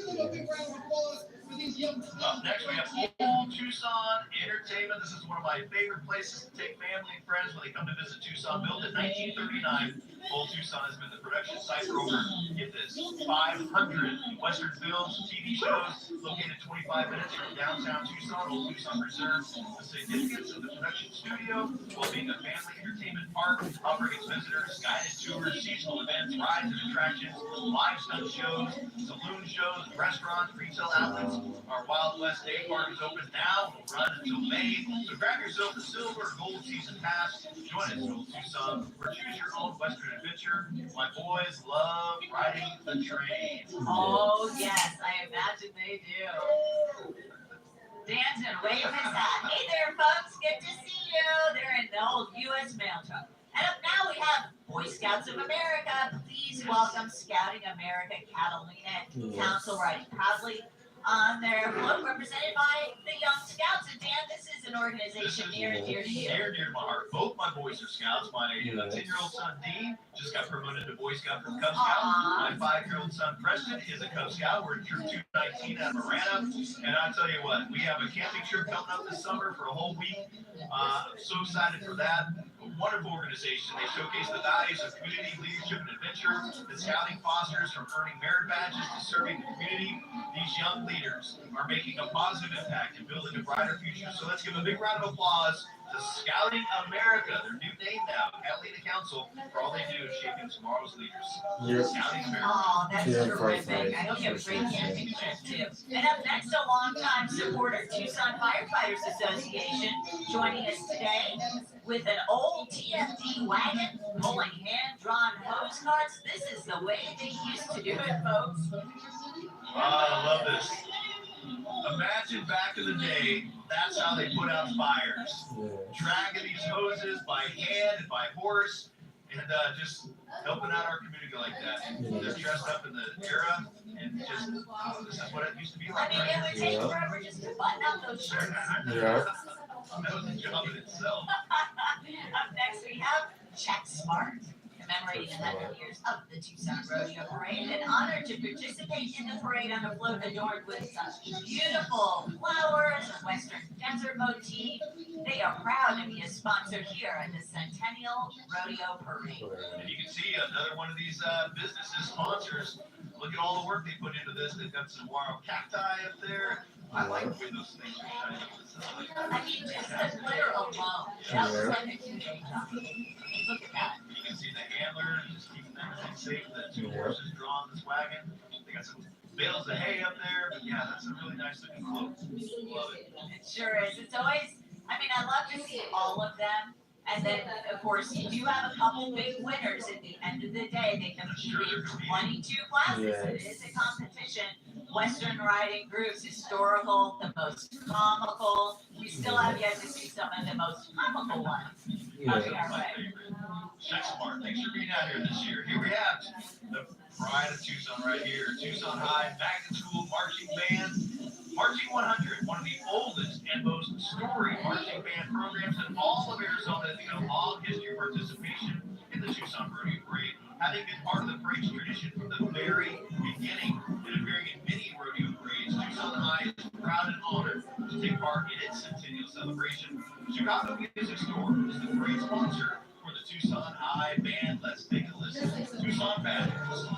Up next, we have Old Tucson Entertainment. This is one of my favorite places to take family and friends when they come to visit Tucson. Built in 1939, Old Tucson has been the production site for over, get this, 500 Western films and TV shows. Located 25 minutes from downtown Tucson, Old Tucson preserves the significance of the production studio while being a family entertainment park, offering its visitors guided tours, seasonal events, rides and attractions, live stunt shows, saloon shows, restaurants, retail outlets. Our Wild West Day Park is open now and will run until May. So grab yourself a silver or gold season pass. Join us in Old Tucson or choose your own Western adventure. My boys love riding the train. Oh, yes, I imagine they do. Dan's gonna wave his hat. Hey there, folks, good to see you. They're in the old U.S. mail truck. And up now we have Boy Scouts of America. Please welcome Scouting America Catalina Council riding proudly on their float, represented by the Young Scouts. And Dan, this is an organization near and dear to you. Near and dear to my heart. Both my boys are Scouts. My 10-year-old son, Dean, just got promoted to Boy Scout from Cub Scout. My 5-year-old son, Preston, is a Cub Scout. We're in Troop 219 out of Marana. And I tell you what, we have a camping trip coming up this summer for a whole week. I'm so excited for that. A wonderful organization. They showcase the values of community leadership and adventure. The scouting fosters from earning merit badges to serving the community. These young leaders are making a positive impact and building a brighter future. So let's give a big round of applause to to Scouting America, their new name now, Catalina Council, for all they do is shaping tomorrow's leaders. Yep. Scouting America. Oh, that's Yeah, terrific. I hope you have a great camping trip too. And up next, a longtime supporter, Tucson Firefighters Association, joining us today with an old TFD wagon pulling hand-drawn hose carts. This is the way they used to do it, folks. I love this. Imagine back in the day, that's how they put out fires. Dragging these hoses by hand and by horse, and just helping out our community like that. They're dressed up in the era, and just, this is what it used to be like. I mean, it would take forever just to button up those shirts. Yeah. That was a job in itself. Up next, we have Check Smart, commemorating 100 years of the Tucson Rodeo Parade, and honored to participate in the parade on a float adorned with some beautiful flowers, a Western desert motif. They are proud to be a sponsor here at the Centennial Rodeo Parade. And you can see another one of these businesses, sponsors. Look at all the work they put into this. They've got some wild cacti up there. I like the way those things are shining up the sun. I mean, just the glitter alone, that was like a 2-day job. Look at that. You can see the handler just keeping everything safe. The 2 horses drawing this wagon. They got some bales of hay up there. But yeah, that's a really nice looking float. Love it. It sure is. It's always, I mean, I love to see all of them. And then, of course, you do have a couple big winners at the end of the day. They compete in 22 classes. Yes. It is a competition. Western riding groups, historical, the most comical. We still have yet to see some of the most comical ones coming our way. Check Smart, thanks for being out here this year. Here we have the pride of Tucson right here. Tucson High Magnet School Marching Band. Marching 100, one of the oldest and most storied marching band programs in all of Arizona. They got a long history of participation in the Tucson Rodeo Parade, having been part of the parade's tradition from the very beginning. And appearing in many rodeo parades, Tucson High is proud and honored to take part in its centennial celebration. Chicago Music Store is the parade sponsor for the Tucson High Band. Let's take a listen. Tucson Banders.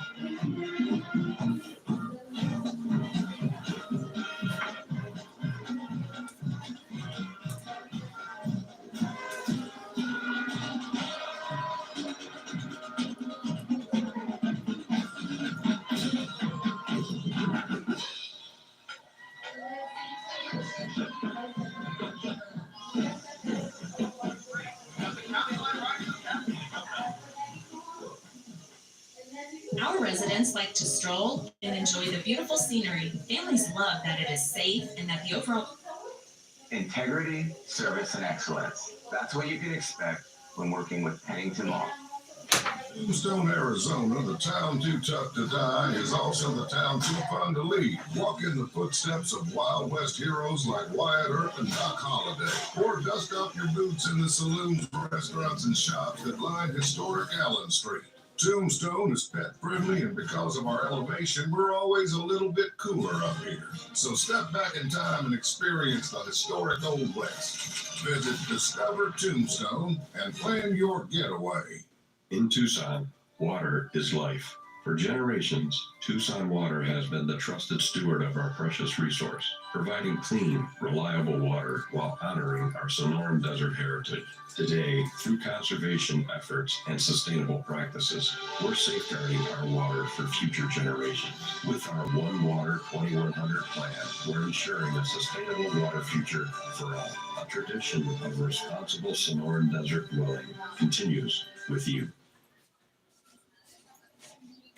Our residents like to stroll and enjoy the beautiful scenery. Families love that it is safe and that the overall Integrity, service, and excellence. That's what you can expect when working with Pennington Law. Tombstone, Arizona, the town too tough to die, is also the town too fun to leave. Walk in the footsteps of Wild West heroes like Wyatt Earp and Doc Holliday. Or dust off your boots in the saloons, restaurants, and shops that line historic Allen Street. Tombstone is pet friendly, and because of our elevation, we're always a little bit cooler up here. So step back in time and experience the historic Old West. Visit Discover Tombstone and plan your getaway. In Tucson, water is life. For generations, Tucson Water has been the trusted steward of our precious resource, providing clean, reliable water while honoring our Sonoran Desert heritage. Today, through conservation efforts and sustainable practices, we're safeguarding our water for future generations. With our One Water 2100 plan, we're ensuring a sustainable water future for all. A tradition of responsible Sonoran Desert dwelling continues with you.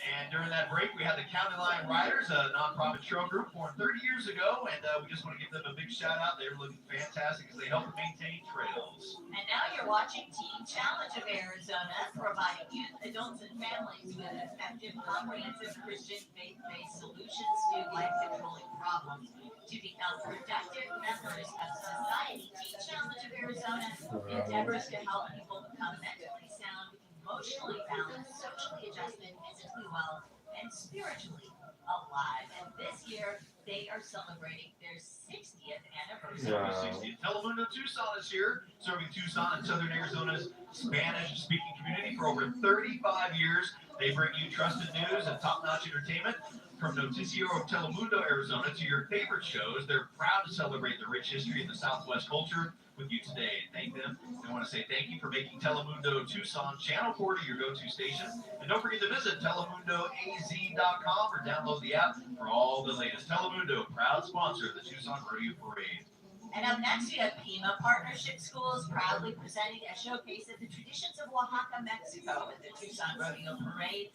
And during that break, we had the County Line Riders, a nonprofit trail group formed 30 years ago, and we just want to give them a big shout out. They're looking fantastic as they help maintain trails. And now you're watching Teen Challenge of Arizona, providing youth, adults, and families with effective, comprehensive Christian faith-based solutions to life-controlling problems to become productive members of society. Teen Challenge of Arizona endeavors to help people become mentally sound, emotionally balanced, socially adjusted, physically well, and spiritually alive. And this year, they are celebrating their 60th anniversary. Wow. 60th. Telemundo Tucson is here, serving Tucson and Southern Arizona's Spanish-speaking community for over 35 years. They bring you trusted news and top-notch entertainment. From Noticiero of Telemundo, Arizona, to your favorite shows, they're proud to celebrate the rich history of the Southwest culture with you today. Thank them. I want to say thank you for making Telemundo Tucson Channel 40 your go-to station. And don't forget to visit telemundoaz.com or download the app for all the latest. Telemundo, proud sponsor of the Tucson Rodeo Parade. And up next, we have Pima Partnership Schools proudly presenting a showcase of the traditions of Oaxaca, Mexico at the Tucson Rodeo Parade.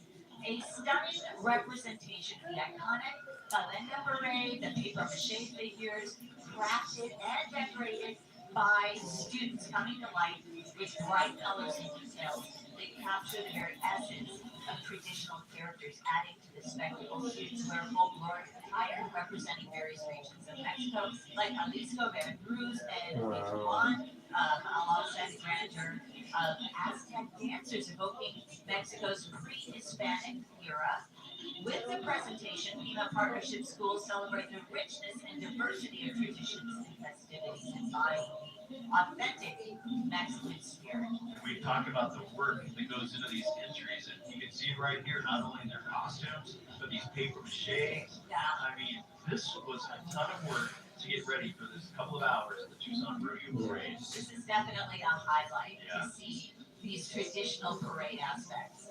A stunning representation of the iconic Calenda Parade, the papier-mâché figures crafted and decorated by students coming to life with bright colors and details. They capture the very essence of traditional characters, adding to the spectacle. Students wear folkloric attire representing various regions of Mexico, like Jalisco, Veracruz, and Michoacan, alongside the grandeur of Aztec dancers evoking Mexico's pre-Hispanic era. With the presentation, Pima Partnership Schools celebrate the richness and diversity of traditions and festivities, embodying the authentic Mexican spirit. We talk about the work that goes into these entries, and you can see it right here, not only in their costumes, but these papier-mâché. I mean, this was a ton of work to get ready for this couple of hours at the Tucson Rodeo Parade. This is definitely a highlight to see these traditional parade aspects.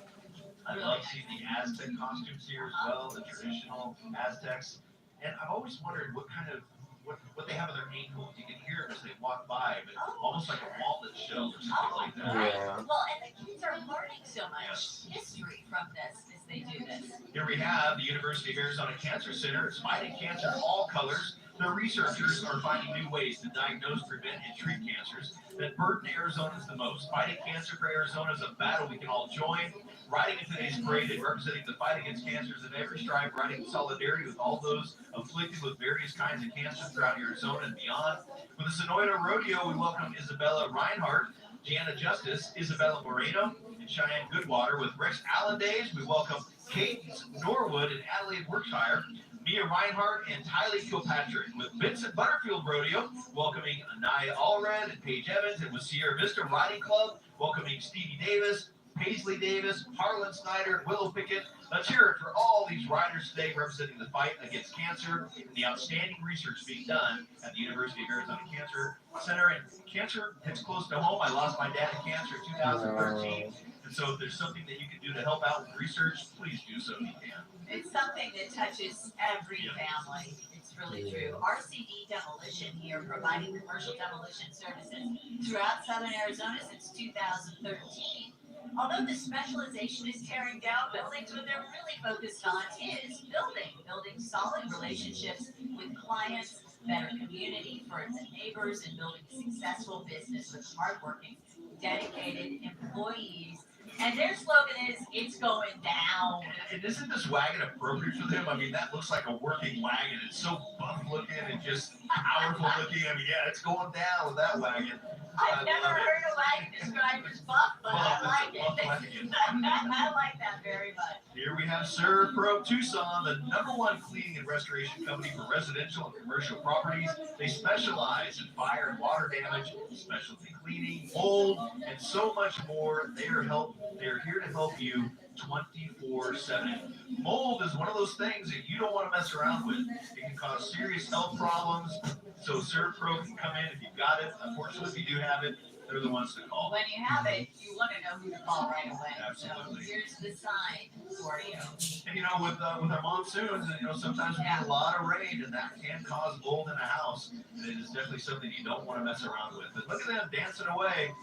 I love seeing the Aztec costumes here as well, the traditional Aztecs. And I've always wondered what kind of what they have on their ankles. You can hear them as they walk by, but almost like a walnut shell or something like that. Yeah. Well, and the kids are learning so much history from this as they do this. Here we have the University of Arizona Cancer Center. It's fighting cancer in all colors. Their researchers are finding new ways to diagnose, prevent, and treat cancers that burden Arizonans the most. Fighting cancer for Arizona is a battle we can all join. Riding in today's parade and representing the fight against cancers in every stripe, riding in solidarity with all those afflicted with various kinds of cancer throughout Arizona and beyond. For the Sonoyta Rodeo, we welcome Isabella Reinhardt, Gianna Justice, Isabella Moreno, and Cheyenne Goodwater. With Rex Allendays, we welcome Kate Norwood and Adelaide Workshire, Mia Reinhardt, and Tylee Kilpatrick. With Vincent Butterfield Rodeo, welcoming Anaya Allred and Paige Evans, and with Sierra Vista Riding Club, welcoming Stevie Davis, Paisley Davis, Harlan Snyder, and Willow Pickett. Let's hear it for all these riders today representing the fight against cancer and the outstanding research being done at the University of Arizona Cancer Center. And cancer hits close to home. I lost my dad to cancer in 2013. And so if there's something that you can do to help out with research, please do so if you can. It's something that touches every family. It's really true. RCD Demolition here, providing commercial demolition services throughout southern Arizona since 2013. Although the specialization is tearing down buildings, what they're really focused on is building solid relationships with clients, better community for its neighbors, and building a successful business with hardworking, dedicated employees. And their slogan is, it's going down. And isn't this wagon appropriate for them? I mean, that looks like a working wagon. It's so buff looking and just powerful looking. I mean, yeah, it's going down with that wagon. I've never heard a wagon described as buff, but I like it. I like that very much. Here we have Servpro Tucson, the #1 cleaning and restoration company for residential and commercial properties. They specialize in fire and water damage, specialty cleaning, mold, and so much more. They are here to help you 24/7. Mold is one of those things that you don't want to mess around with. It can cause serious health problems. So Servpro can come in if you've got it. Unfortunately, if you do have it, they're the ones to call. When you have it, you want to know who to call right away. Absolutely. So here's the sign for you. And you know, with our monsoons, you know, sometimes we get a lot of rain, and that can cause mold in a house. And it is definitely something you don't want to mess around with. But look at them dancing away.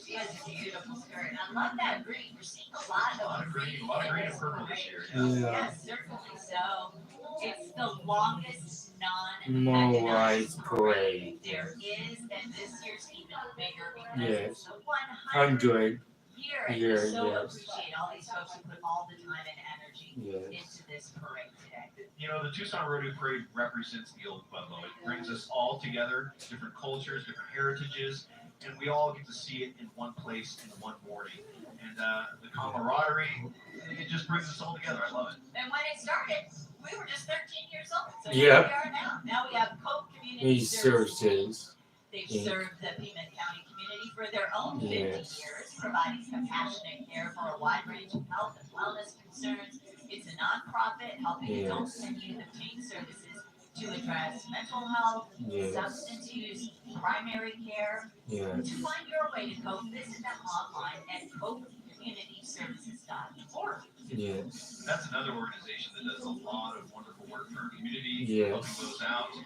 She has a beautiful skirt. And I love that green. We're seeing a lot of green and purple this year. Yes, certainly so. It's the longest Moonlight Parade. there is, and this year's even bigger because Yes. it's the 100th 100 year. And year, we so yes. appreciate all these folks who put all the time and energy Yes. into this parade today. You know, the Tucson Rodeo Parade represents the old Pueblo. It brings us all together, different cultures, different heritages, and we all get to see it in one place in one morning. And the camaraderie, it just brings us all together. I love it. And when it started, we were just 13 years old. So Yep. here we are now. Now we have Cope Community These Services. services. They've Yeah. served the Pima County community for their own 50 years, providing compassionate care for a wide range of health and wellness concerns. It's a nonprofit helping adults and youth obtain services to address mental health, substance use, primary care. To find your way to COPE, visit them online at copecommunityservices.org. Yes. That's another organization that does a lot of wonderful work for our community, Yes. helping those out who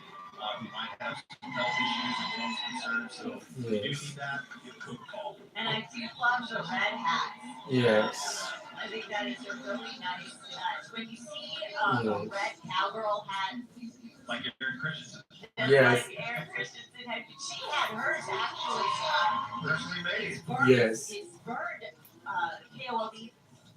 might have some health issues and wellness concerns. So if you do need that, give Cope a call. And I do love the red hat. Yes. I think that is a really nice touch. When you see a red cowgirl hat, like Erin Christensen. Yes. Like Erin Christensen had, she had hers actually personally made. Yes. It's burned, KOLD.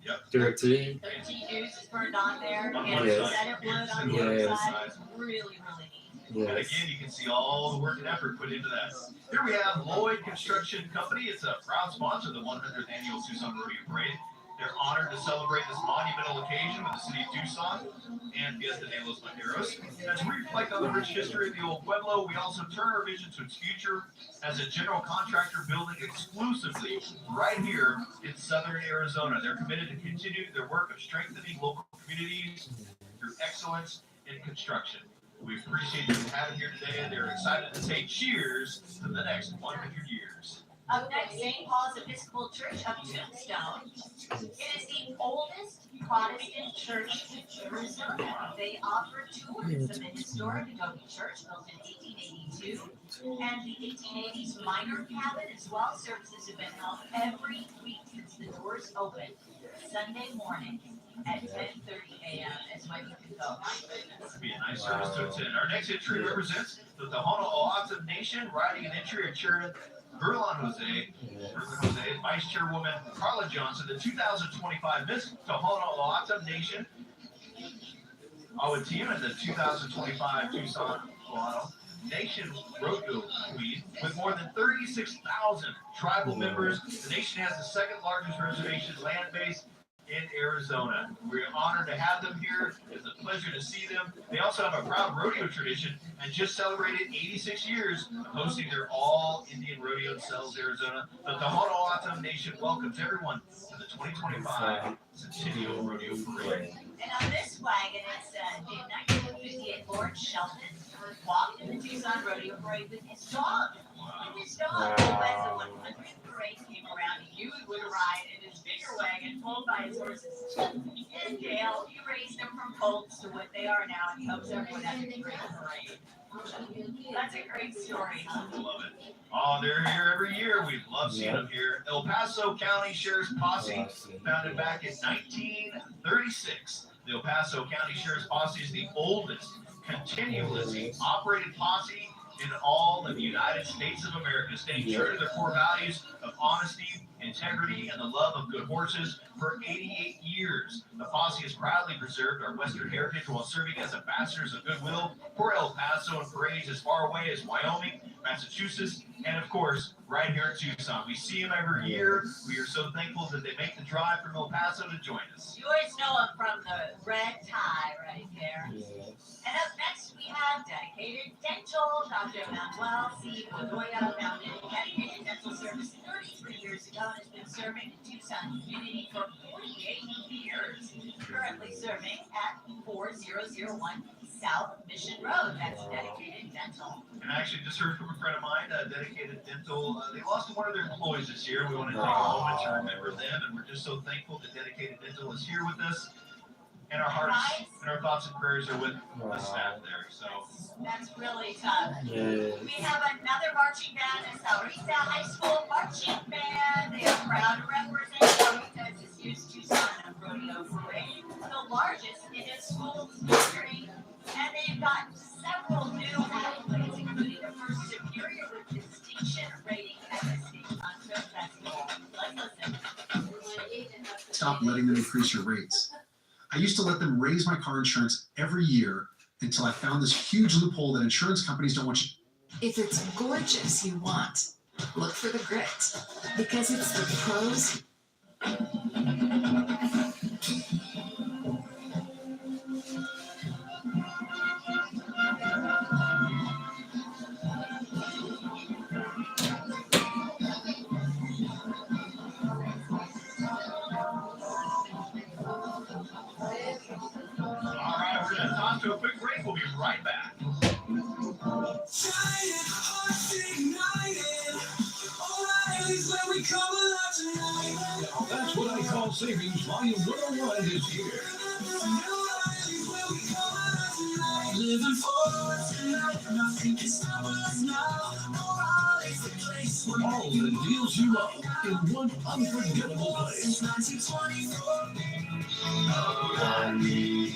Yep. 13. 13 juice is burned on there. On And Yes. set it wood on the Yes. other side. It's really, really neat. And again, you can see all the work and effort put into that. Here we have Lloyd Construction Company. It's a proud sponsor of the 100th Annual Tucson Rodeo Parade. They're honored to celebrate this monumental occasion with the city of Tucson and Fiesta de los Vaqueros. As we reflect on the rich history of the old Pueblo, we also turn our vision to its future as a general contractor building exclusively right here in southern Arizona. They're committed to continue their work of strengthening local communities through excellence in construction. We appreciate them having here today, and they're excited to say cheers to the next 100 years. Up next, St. Paul's Episcopal Church of Tucson. It is the oldest Protestant church in Arizona. They offer tours of the historic adobe church built in 1882 and the 1880s minor cabin as well. Services have been held every week since the doors opened. Sunday morning at 10:30 a.m. is when you can go. My goodness. That'd be a nice service to attend. Our next entry represents the Tohono O'odham Nation, riding an entry of Chair Berlin Jose, Vice Chairwoman Carla Johnson, the 2025 Miss Tohono O'odham Nation, Awatim, and the 2025 Tucson O'odham Nation Rodeo Queen. With more than 36,000 tribal members, the nation has the second largest reservation land base in Arizona. We're honored to have them here. It's a pleasure to see them. They also have a proud rodeo tradition and just celebrated 86 years of hosting their all-Indian rodeo in Sells, Arizona. The Tohono O'odham Nation welcomes everyone to the 2025 Centennial Rodeo Parade. And on this wagon, it's in 1958, Lord Shelton walked in the Tucson Rodeo Parade with his dog. With his dog. As the 100th parade came around, he would ride in his bigger wagon pulled by his horses. And Dale, he raised them from colts to what they are now, and he hopes everyone has a great parade. That's a great story. I love it. Oh, they're here every year. We love seeing them here. El Paso County Sheriff's Posse, founded back in 1936. The El Paso County Sheriff's Posse is the oldest continuously operated posse in all of the United States of America, staying true to their core values of honesty, integrity, and the love of good horses for 88 years. The posse has proudly preserved our Western heritage while serving as ambassadors of goodwill for El Paso and parades as far away as Wyoming, Massachusetts, and of course, right here in Tucson. We see them every year. We are so thankful that they make the drive from El Paso to join us. You always know him from the red tie right there. And up next, we have Dedicated Dental. Dr. Manuel C. Bedoya founded Dedicated Dental Service 33 years ago and has been serving the Tucson community for 48 years. Currently serving at 4001 South Mission Road. That's Dedicated Dental. And I actually just heard from a friend of mine, Dedicated Dental. They lost one of their employees this year. We want to take a moment to remember them, and we're just so thankful that Dedicated Dental is here with us. And our hearts and our thoughts and prayers are with the staff there. So that's really tough. Yes. We have another marching band, the Saurita High School Marching Band. They are proud to represent Saurita this year's Tucson Rodeo Parade, the largest in its school's history. And they've got several new accolades, including the first Superior with Distinction rating at the State Concert Festival. Let's listen. Stop letting them increase your rates. I used to let them raise my car insurance every year until I found this huge loophole that insurance companies don't want you. If it's gorgeous you want, look for the grit. Because it's the pros. Giant hearts ignited. O'Reilly's where we come alive tonight. Now that's what I call savings. Volume 101 is here. O'Reilly's where we come alive tonight. Living for tonight. Nothing can stop us now. O'Reilly's the place where All the deals you love in one unforgettable place. since 1924. O'Reilly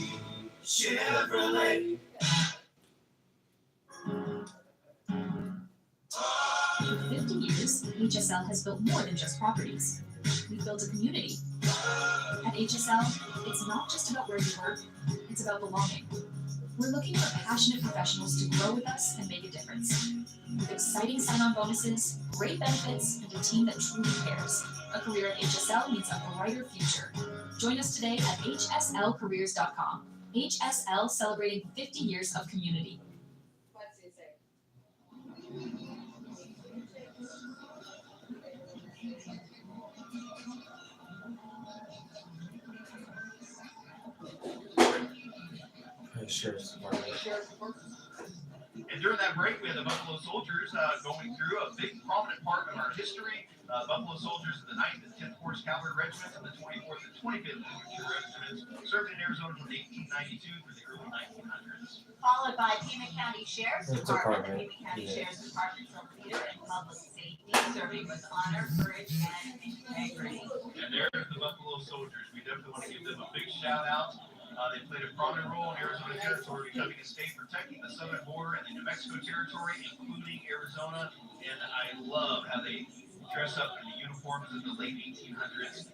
Chevrolet. For 50 years, HSL has built more than just properties. We've built a community. At HSL, it's not just about where you work, it's about belonging. We're looking for passionate professionals to grow with us and make a difference. With exciting sign-on bonuses, great benefits, and a team that truly cares, a career at HSL means a brighter future. Join us today at hslcareers.com. HSL celebrating 50 years of community. And during that break, we had the Buffalo Soldiers going through a big prominent part of our history. Buffalo Soldiers of the 9th and 10th Horse Cavalry Regiments and the 24th and 25th Infantry Regiments served in Arizona from 1892 through the early 1900s. Followed by Pima County Sheriff's Department. The Pima County Sheriff's Department's a leader in public safety, serving with honor, courage, and integrity. And there's the Buffalo Soldiers. We definitely want to give them a big shout out. They played a prominent role in Arizona territory, becoming a state protecting the southern border and the New Mexico territory, including Arizona. And I love how they dress up in the uniforms in the late 1800s.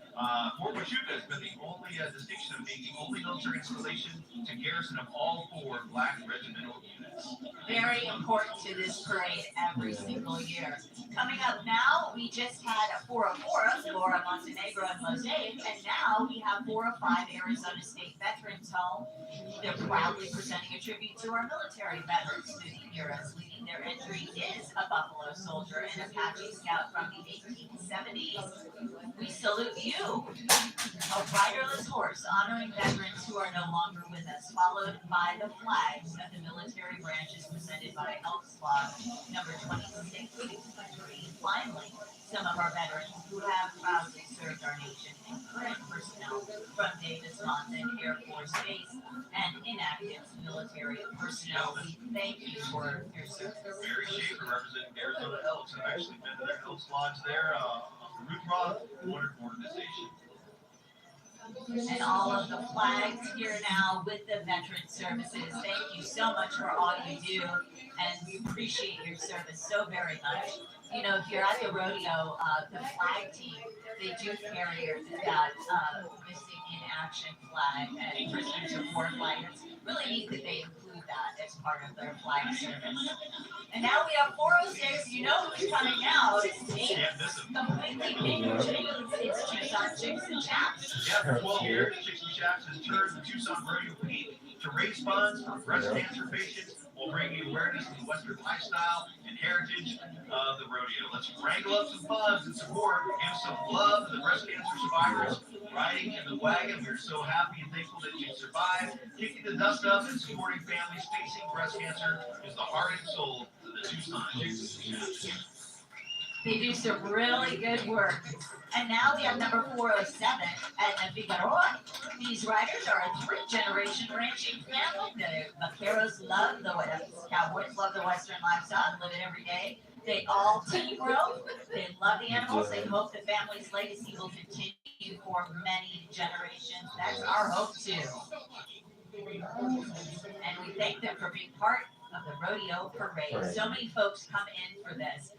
Fort Huachuca has been the only distinction of being the only military installation to garrison of all 4 black regimental units. Very important to this parade every single year. Coming up now, we just had a 4 of 4, Flora, Montenegro, and Mosaic, and now we have 4 of 5 Arizona State Veterans home. They're proudly presenting a tribute to our military veterans through the eras. Leading their entry is a Buffalo Soldier and Apache Scout from the 1870s. We salute you. A riderless horse honoring veterans who are no longer with us, followed by the flags of the military branches presented by Elks Lodge number 26. Finally, some of our veterans who have proudly served our nation and current personnel from Davis Monthan Air Force Base and inactive military personnel. We thank you for your service. Mary Schaefer representing Arizona Elks. I've actually been to their Elks Lodge there on the Root Rock. Wonderful organization. And all of the flags here now with the veteran services. Thank you so much for all you do, and we appreciate your service so very much. You know, if you're at the rodeo, the flag team, they do carry that missing in action flag and prisoner of war flag. It's really neat that they include that as part of their flag service. And now we have 406. You know who's coming out. It's completely pink jeans. It's Tucson Chicks and Chaps. Yeah, for 12 years, Chicks and Chaps has turned the Tucson rodeo pink to raise funds for breast cancer patients while bringing awareness to the Western lifestyle and heritage of the rodeo. Let's wrangle up some funds and support, give some love to the breast cancer survivors riding in the wagon. We're so happy and thankful that you survived. Kicking the dust up and supporting families facing breast cancer is the heart and soul of the Tucson Chicks and Chaps. They do some really good work. And now we have number 407 at Figueroa. These riders are a 3-generation ranching family. The vaqueros love the cowboys, love the Western lifestyle, live it every day. They all team rope. They love the animals. They hope the family's legacy will continue for many generations. That's our hope too. And we thank them for being part of the rodeo parade. So many folks come in for this.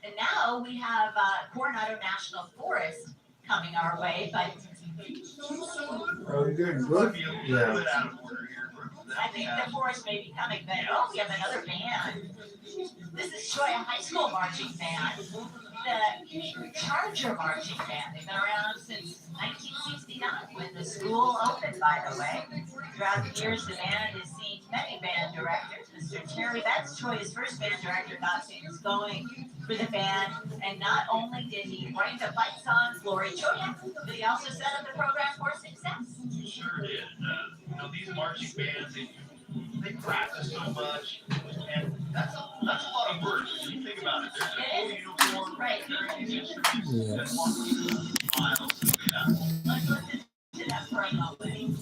And now we have Coronado National Forest coming our way, but Oh, you're doing good? Yeah. I think the forest may be coming, but oh, we have another band. This is Shoya High School Marching Band, the Charger Marching Band. They've been around since 1969 when the school opened, by the way. Throughout the years, the band has seen many band directors. Mr. Terry Betts, Shoya's first band director, got things going for the band, and not only did he write the fight song Glory Choya, but he also set up the program for success. He sure did. These marching bands, they They practice so much, and that's a lot of work. When you think about it, there's a full uniform, carrying these instruments, and walking miles. Yeah. Let's listen to that for a moment.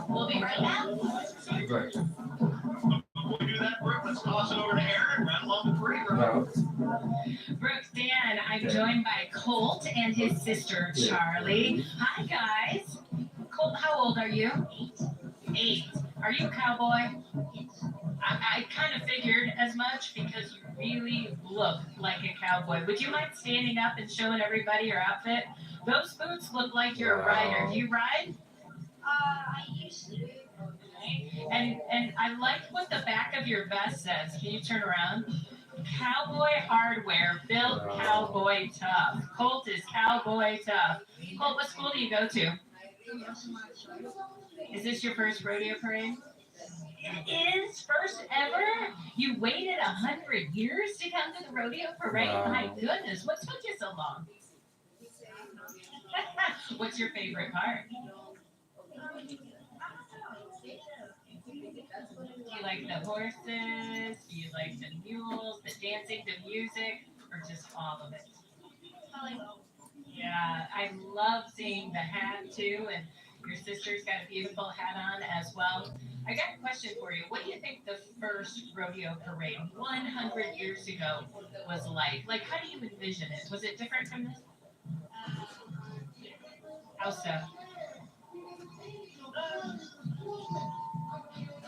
We'll be right back. Right. Before we do that, Brooke, let's toss it over to Aaron. Right along the parade route. Brooks, Dan, I'm joined by Colt and his sister Charlie. Hi, guys. Colt, how old are you? 8. Are you a cowboy? I kind of figured as much because you really look like a cowboy. Would you mind standing up and showing everybody your outfit? Those boots look like you're a rider. Do you ride? I used to. Okay. And I like what the back of your vest says. Can you turn around? Cowboy hardware, built cowboy tough. Colt is cowboy tough. Colt, what school do you go to? Is this your first rodeo parade? It is first ever. You waited 100 years to come to the rodeo parade. Wow. My goodness, what took you so long? What's your favorite part? Do you like the horses? Do you like the mules, the dancing, the music, or just all of it? Yeah, I love seeing the hat too, and your sister's got a beautiful hat on as well. I got a question for you. What do you think the first rodeo parade 100 years ago was like? Like, how do you envision it? Was it different from this? How so?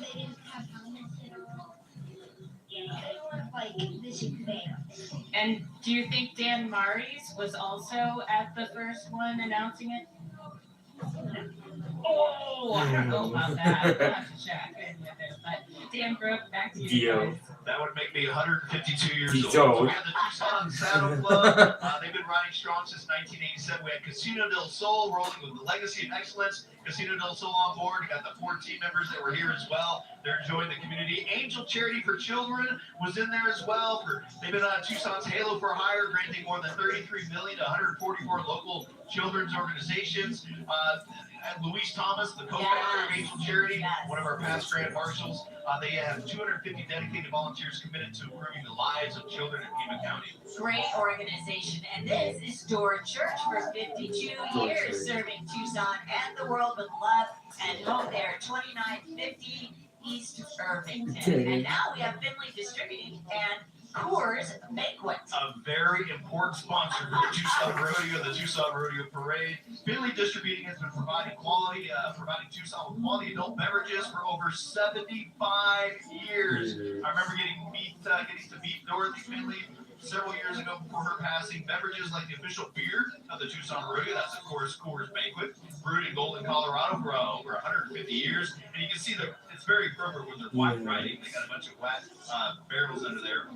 They didn't have helmets at all. They were like this big. And do you think Dan Maris was also at the first one announcing it? Oh, I don't know about that. I'll have to check in with it. But Dan Brooke, back to you guys. That would make me 152 years He's old. So old. we had the Tucson Saddle Club. They've been riding strong since 1987. We had Casino del Sol rolling with the legacy of excellence. Casino del Sol on board. You got the 4 team members that were here as well. They're enjoying the community. Angel Charity for Children was in there as well. They've been on Tucson's Halo for Hire, granting more than $33 million to 144 local children's organizations. Luis Thomas, the co-founder of Angel Charity, one of our past grand marshals. They have 250 dedicated volunteers committed to improving the lives of children in Pima County. Great organization. And this is Door Church for 52 years, serving Tucson and the world with love and hope there, 2950 East Irvington. And now we have Finley Distributing and Coors Banquet. A very important sponsor for the Tucson Rodeo, the Tucson Rodeo Parade. Finley Distributing has been providing Tucson with quality adult beverages for over 75 years. I remember getting to meet Dorothy Finley several years ago before her passing. Beverages like the official beer of the Tucson Rodeo, that's of course Coors Banquet, brewed in Golden, Colorado for over 150 years. And you can see it's very appropriate with their wine writing. They got a bunch of white barrels under there.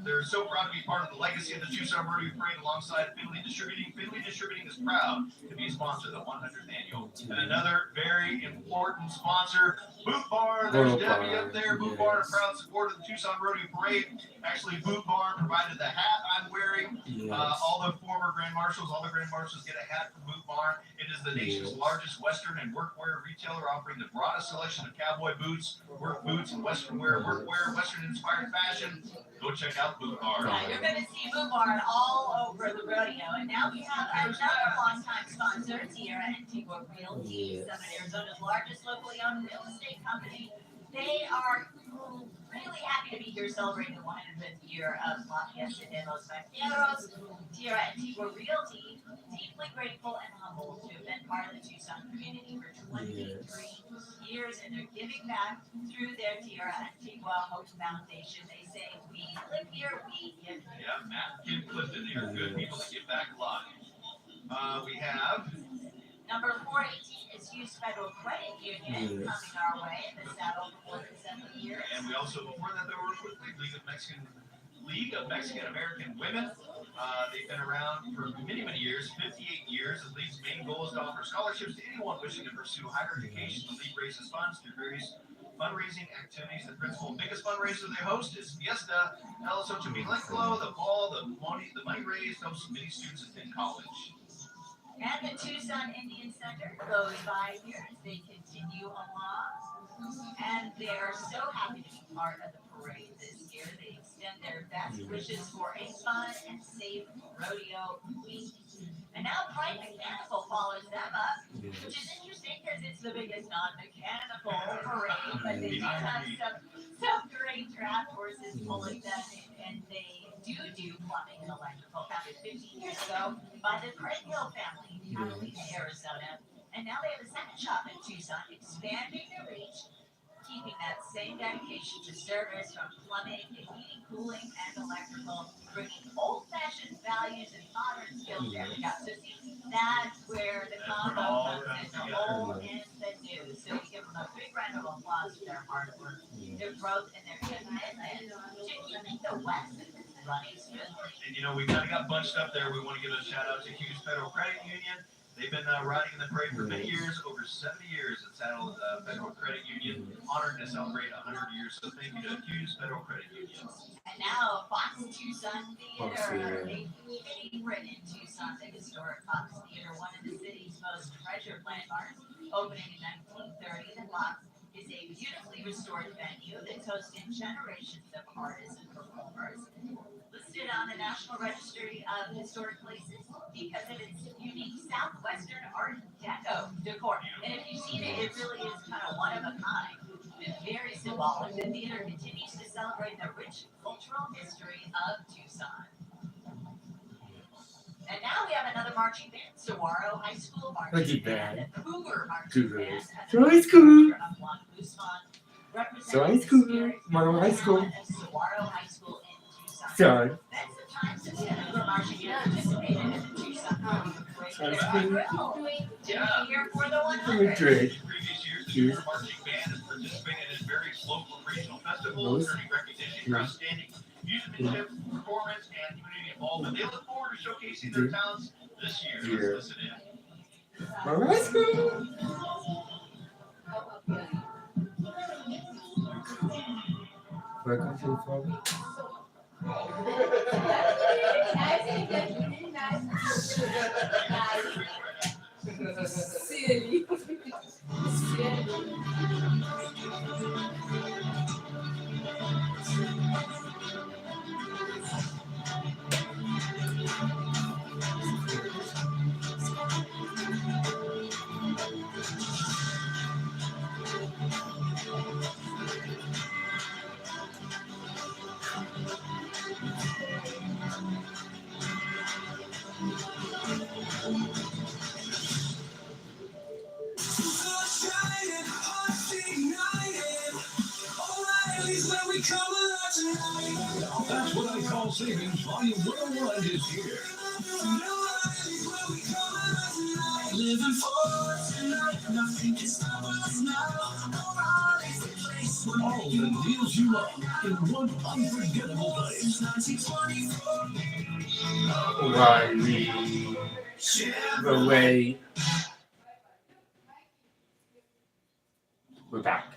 They're so proud to be part of the legacy of the Tucson Rodeo Parade alongside Finley Distributing. Finley Distributing is proud to be a sponsor of the 100th annual. And another very important sponsor, Boot Barn. There's Debbie up there. Boot Barn, a proud supporter of the Tucson Rodeo Parade. Actually, Boot Barn provided the hat I'm wearing. All the former Grand Marshals, all the Grand Marshals get a hat from Boot Barn. It is the nation's largest Western and workwear retailer, offering the broadest selection of cowboy boots, work boots, and Western wear, workwear, Western-inspired fashion. Go check out Boot Barn. Yeah, you're going to see Boot Barn all over the rodeo. And now we have another longtime sponsor, Tierra Antigua Realty, Southern Arizona's largest locally owned real estate company. They are really happy to be here celebrating the 100th year of La Fiesta de los Vaqueros. Tierra Antigua Realty, deeply grateful and humbled to have been part of the Tucson community for 23 years, and they're giving back through their Tierra Antigua Hope Foundation. They say, we live here, we give here. Yeah, Matt and Kim Clifton, they are good people that give back a lot. We have number 418 is Hughes Federal Credit Union coming our way in the saddle for more than 7 years. And we also, before that, there were quickly League of Mexican League of Mexican American Women. They've been around for many, many years, 58 years. The league's main goal is to offer scholarships to anyone wishing to pursue higher education. The league raises funds through various fundraising activities. The principal and biggest fundraiser they host is Fiesta El Xochimilco. The ball, the money raised helps many students attend college. And the Tucson Indian Center goes by here as they continue along. And they are so happy to be part of the parade this year. They extend their best wishes for a fun and safe rodeo week. And now Pride Mechanical follows them up, which is interesting because it's the biggest non-mechanical parade, but they do have some great draft horses pulling them, and they do plumbing and electrical, founded 15 years ago by the Craig Hill family in Catalina, Arizona. And now they have a second shop in Tucson, expanding their reach, keeping that same dedication to service from plumbing to heating, cooling, and electrical, bringing old-fashioned values and modern skills. There we go. So see, that's where the combo comes in, the old and the new. So we give them a big round of applause for their hard work, their growth, and their commitment to keeping the West running smoothly. And we kind of got bunched up there. We want to give a shout out to Hughes Federal Credit Union. They've been riding in the parade for many years, over 70 years at Saddle Federal Credit Union, honored to celebrate 100 years. So thank you to Hughes Federal Credit Union. And now Fox Tucson Theater, a favorite in Tucson, the historic Fox Theater, one of the city's most treasured landmarks, opening in 1930. The Fox is a beautifully restored venue that's hosted generations of artists and performers. Listed on the National Registry of Historic Places because of its unique Southwestern Art Deco decor. And if you've seen it, it really is kind of one of a kind. It's very symbolic. The theater continues to celebrate the rich cultural history of Tucson. And now we have another marching band, Saguaro High School Marching Band, the Cougar Marching Band, So high school. of Juan Guzman, So representing high the school. spirit Mono high school. of Saguaro High School in Tucson. Sorry. That's the time since the Cougar Marching Band participated in the Tucson Rodeo Parade. High They're school. thrilled to be here for the 100. Madrid. In previous years, the Cougar Marching Band has participated in various local and regional festivals, earning recognition for outstanding musicianship, performance, and community involvement. They look forward to showcasing their talents this year. Let's listen in. Mono high school. Welcome to the farm. Silly. That's what I call savings. Volume 101 is here. Living for tonight, nothing can stop us now. O'Reilly's the place where all the deals you love in one unforgettable place. 1924. O'Reilly. Chevrolet. We're back.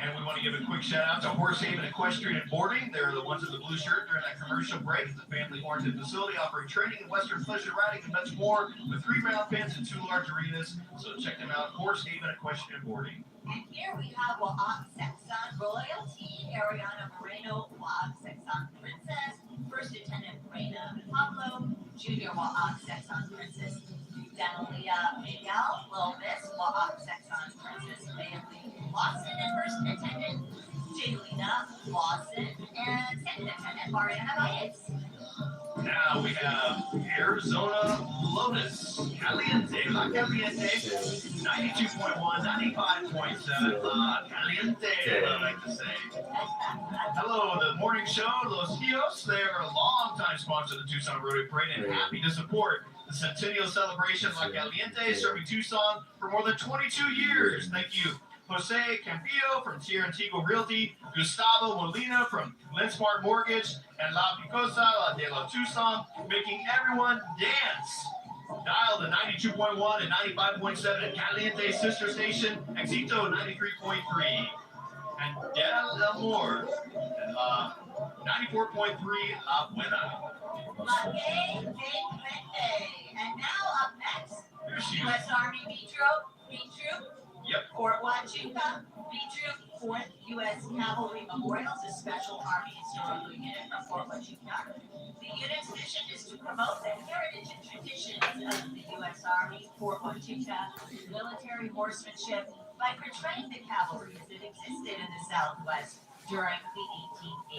And we want to give a quick shout out to Horse Haven Equestrian and Boarding. They're the ones in the blue shirt during that commercial break. It's a family-oriented facility offering training in Western pleasure riding and much more with 3 round pens and 2 large arenas. So check them out, Horse Haven Equestrian and Boarding. And here we have Wa'ak Sexton Royalty, Ariana Moreno, Wa'ak Sexton Princess, First Attendant Reina Pablo, Junior Wa'ak Sexton Princess, Danalia Miguel, Little Miss, Wa'ak Sexton Princess Family Lawson, and First Attendant Jaylina Lawson, and Second Attendant Mariana Baez. Now we have Arizona Lotus, Caliente, La Caliente, 92.1, 95.7, La Caliente, I like to say. Hello, the morning show, Los Hios. They are a long-time sponsor of the Tucson Rodeo Parade and happy to support the Centennial Celebration La Caliente, serving Tucson for more than 22 years. Thank you Jose Campillo from Tierra Antigua Realty, Gustavo Molina from Linsmart Mortgage, and La Picosa de la Tucson, making everyone dance. Dial the 92.1 and 95.7 at Caliente Sister Station, Exito 93.3, and Del Amor, and La 94.3 La Buena. La Gay Puente. And now up next, U.S. Army B Troop, Yep. Fort Huachuca, B Troop, 4th U.S. Cavalry Memorials, a special Army historical unit from Fort Huachuca. The unit's mission is to promote the heritage and traditions of the U.S. Army, Fort Huachuca, military horsemanship, by portraying the cavalry as it existed in the Southwest during the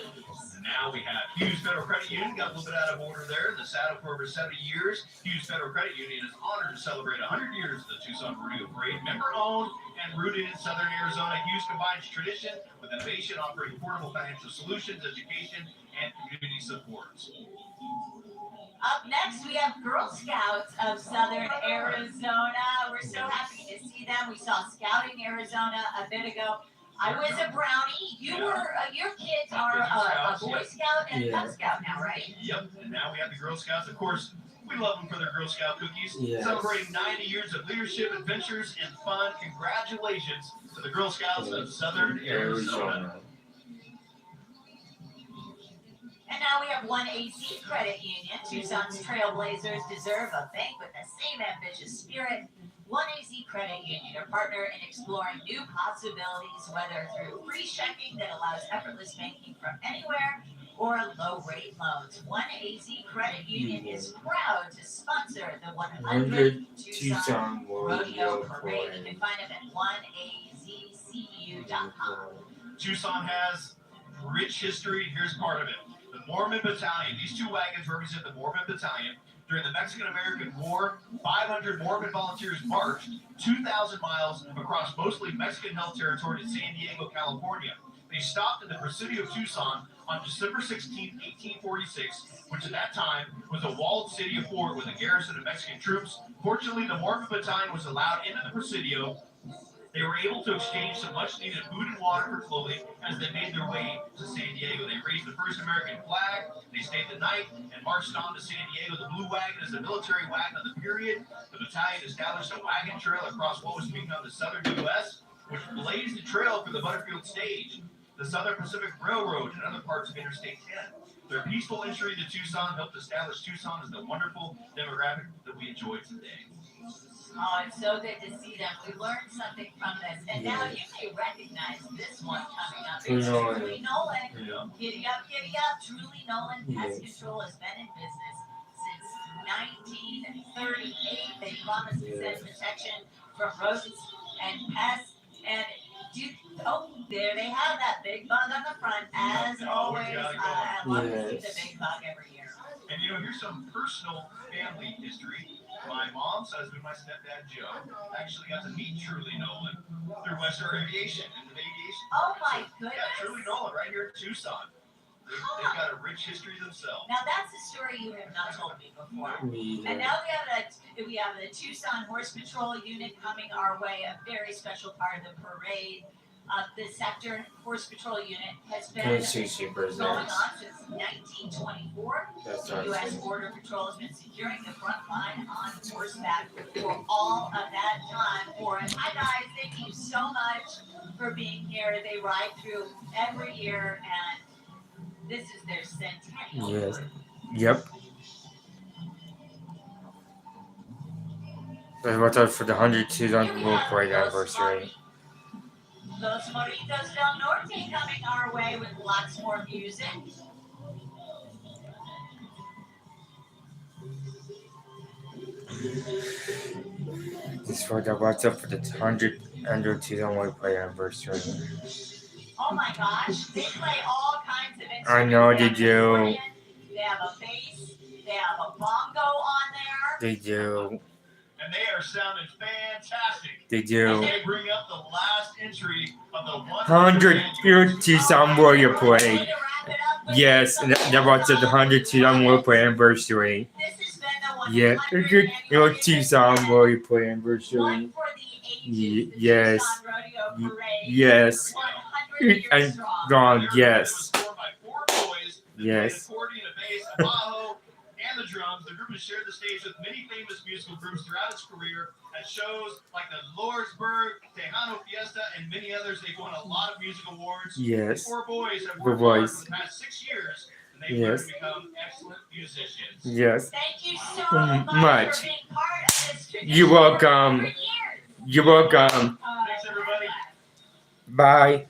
1880s. And now we have Hughes Federal Credit Union. Got a little bit out of order there. In the saddle for over 70 years, Hughes Federal Credit Union is honored to celebrate 100 years of the Tucson Rodeo Parade. Member-owned and rooted in Southern Arizona, Hughes combines tradition with innovation, offering affordable financial solutions, education, and community support. Up next, we have Girl Scouts of Southern Arizona. We're so happy to see them. We saw Scouting Arizona a bit ago. I was a brownie. You were, your kids are a Boy Scout and a Cub Scout now, right? Yep, and now we have the Girl Scouts. Of course, we love them for their Girl Scout cookies. Yes. Celebrating 90 years of leadership, adventures, and fun. Congratulations to the Girl Scouts of Southern Arizona. And now we have 1AZ Credit Union. Tucson's trailblazers deserve a bank with the same ambitious spirit. 1AZ Credit Union, your partner in exploring new possibilities, whether through free checking that allows effortless banking from anywhere or low-rate loans. 1AZ Credit Union is proud to sponsor the 100th Tucson Rodeo Parade. You can find them at 1azcu.com. Tucson has rich history. Here's part of it. The Mormon Battalion. These two wagons represent the Mormon Battalion. During the Mexican-American War, 500 Mormon volunteers marched 2,000 miles across mostly Mexican-held territory to San Diego, California. They stopped in the Presidio of Tucson on December 16, 1846, which at that time was a walled city of fort with a garrison of Mexican troops. Fortunately, the Mormon Battalion was allowed into the Presidio. They were able to exchange some much-needed food and water for clothing as they made their way to San Diego. They raised the first American flag, they stayed the night, and marched on to San Diego. The Blue Wagon is a military wagon of the period. The battalion established a wagon trail across what was become the southern U.S., which blazed the trail for the Butterfield stage, the Southern Pacific Railroad, and other parts of Interstate 10. Their peaceful entry to Tucson helped establish Tucson as the wonderful demographic that we enjoy today. Oh, it's so good to see them. We learned something from this. And now you may recognize this one coming up. It's Truly Nolan. Yeah. Giddy up, giddy up. Truly Nolan Pest Control has been in business since 1938. They promise to send protection from rodents and pests. And there they have that big bug on the front. As always, I love to see the big bug every year. And here's some personal family history. My mom's husband, my stepdad Joe, actually got to meet Truly Nolan through Western Aviation and the aviation. Oh my goodness! Yeah, Truly Nolan right here in Tucson. They've got a rich history themselves. Now that's a story you have not told me before. And now we have the Tucson Horse Patrol unit coming our way. A very special part of the parade. The Sector Horse Patrol unit has been going on since 1924. The U.S. Border Patrol has been securing the front line on horseback for all of that time for us. Hi guys, thank you so much for being here. They ride through every year, and this is their centennial. Yes. Yep. So what's up for the 100 Tucson World Parade anniversary? Los Moritos del Norte coming our way with lots more music. This for the what's up for the 100 Tucson World Parade anniversary. Oh my gosh, they play all kinds of instruments. I know they do. They have a bass, they have a bongo on there. They do. And they are sounding fantastic. They do. They bring up the last entry of the 100 Tucson Warrior Parade. Yes, and that was the 100 Tucson Warrior Parade anniversary. This has been the one. Yeah, Tucson Warrior Parade anniversary. One for the Yes. Tucson Rodeo Parade. Yes. 100 years And strong. Ron, yes. It was formed by 4 boys that played Yes. accordion, a bass, a bajo, and the drums. The group has shared the stage with many famous musical groups throughout its career at shows like the Lordsburg, Tejano Fiesta, and many others. They've won a lot of music awards. Yes. These 4 boys have The worked hard voice. for the past 6 years, and they've Yes. learned to become excellent musicians. Yes. Thank you so Much. for being part of this tradition. You're welcome. For years. You're welcome. Thanks, everybody. Bye.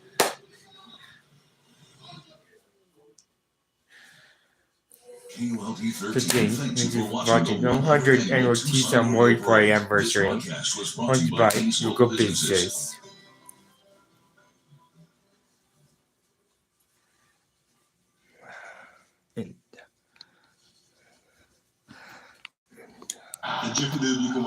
KULD 13 Today, thanks this you is for watching the watching 100 annual Tucson Warrior Parade anniversary. This broadcast was brought to Sponsored you by these local local businesses. businesses. Executive, you can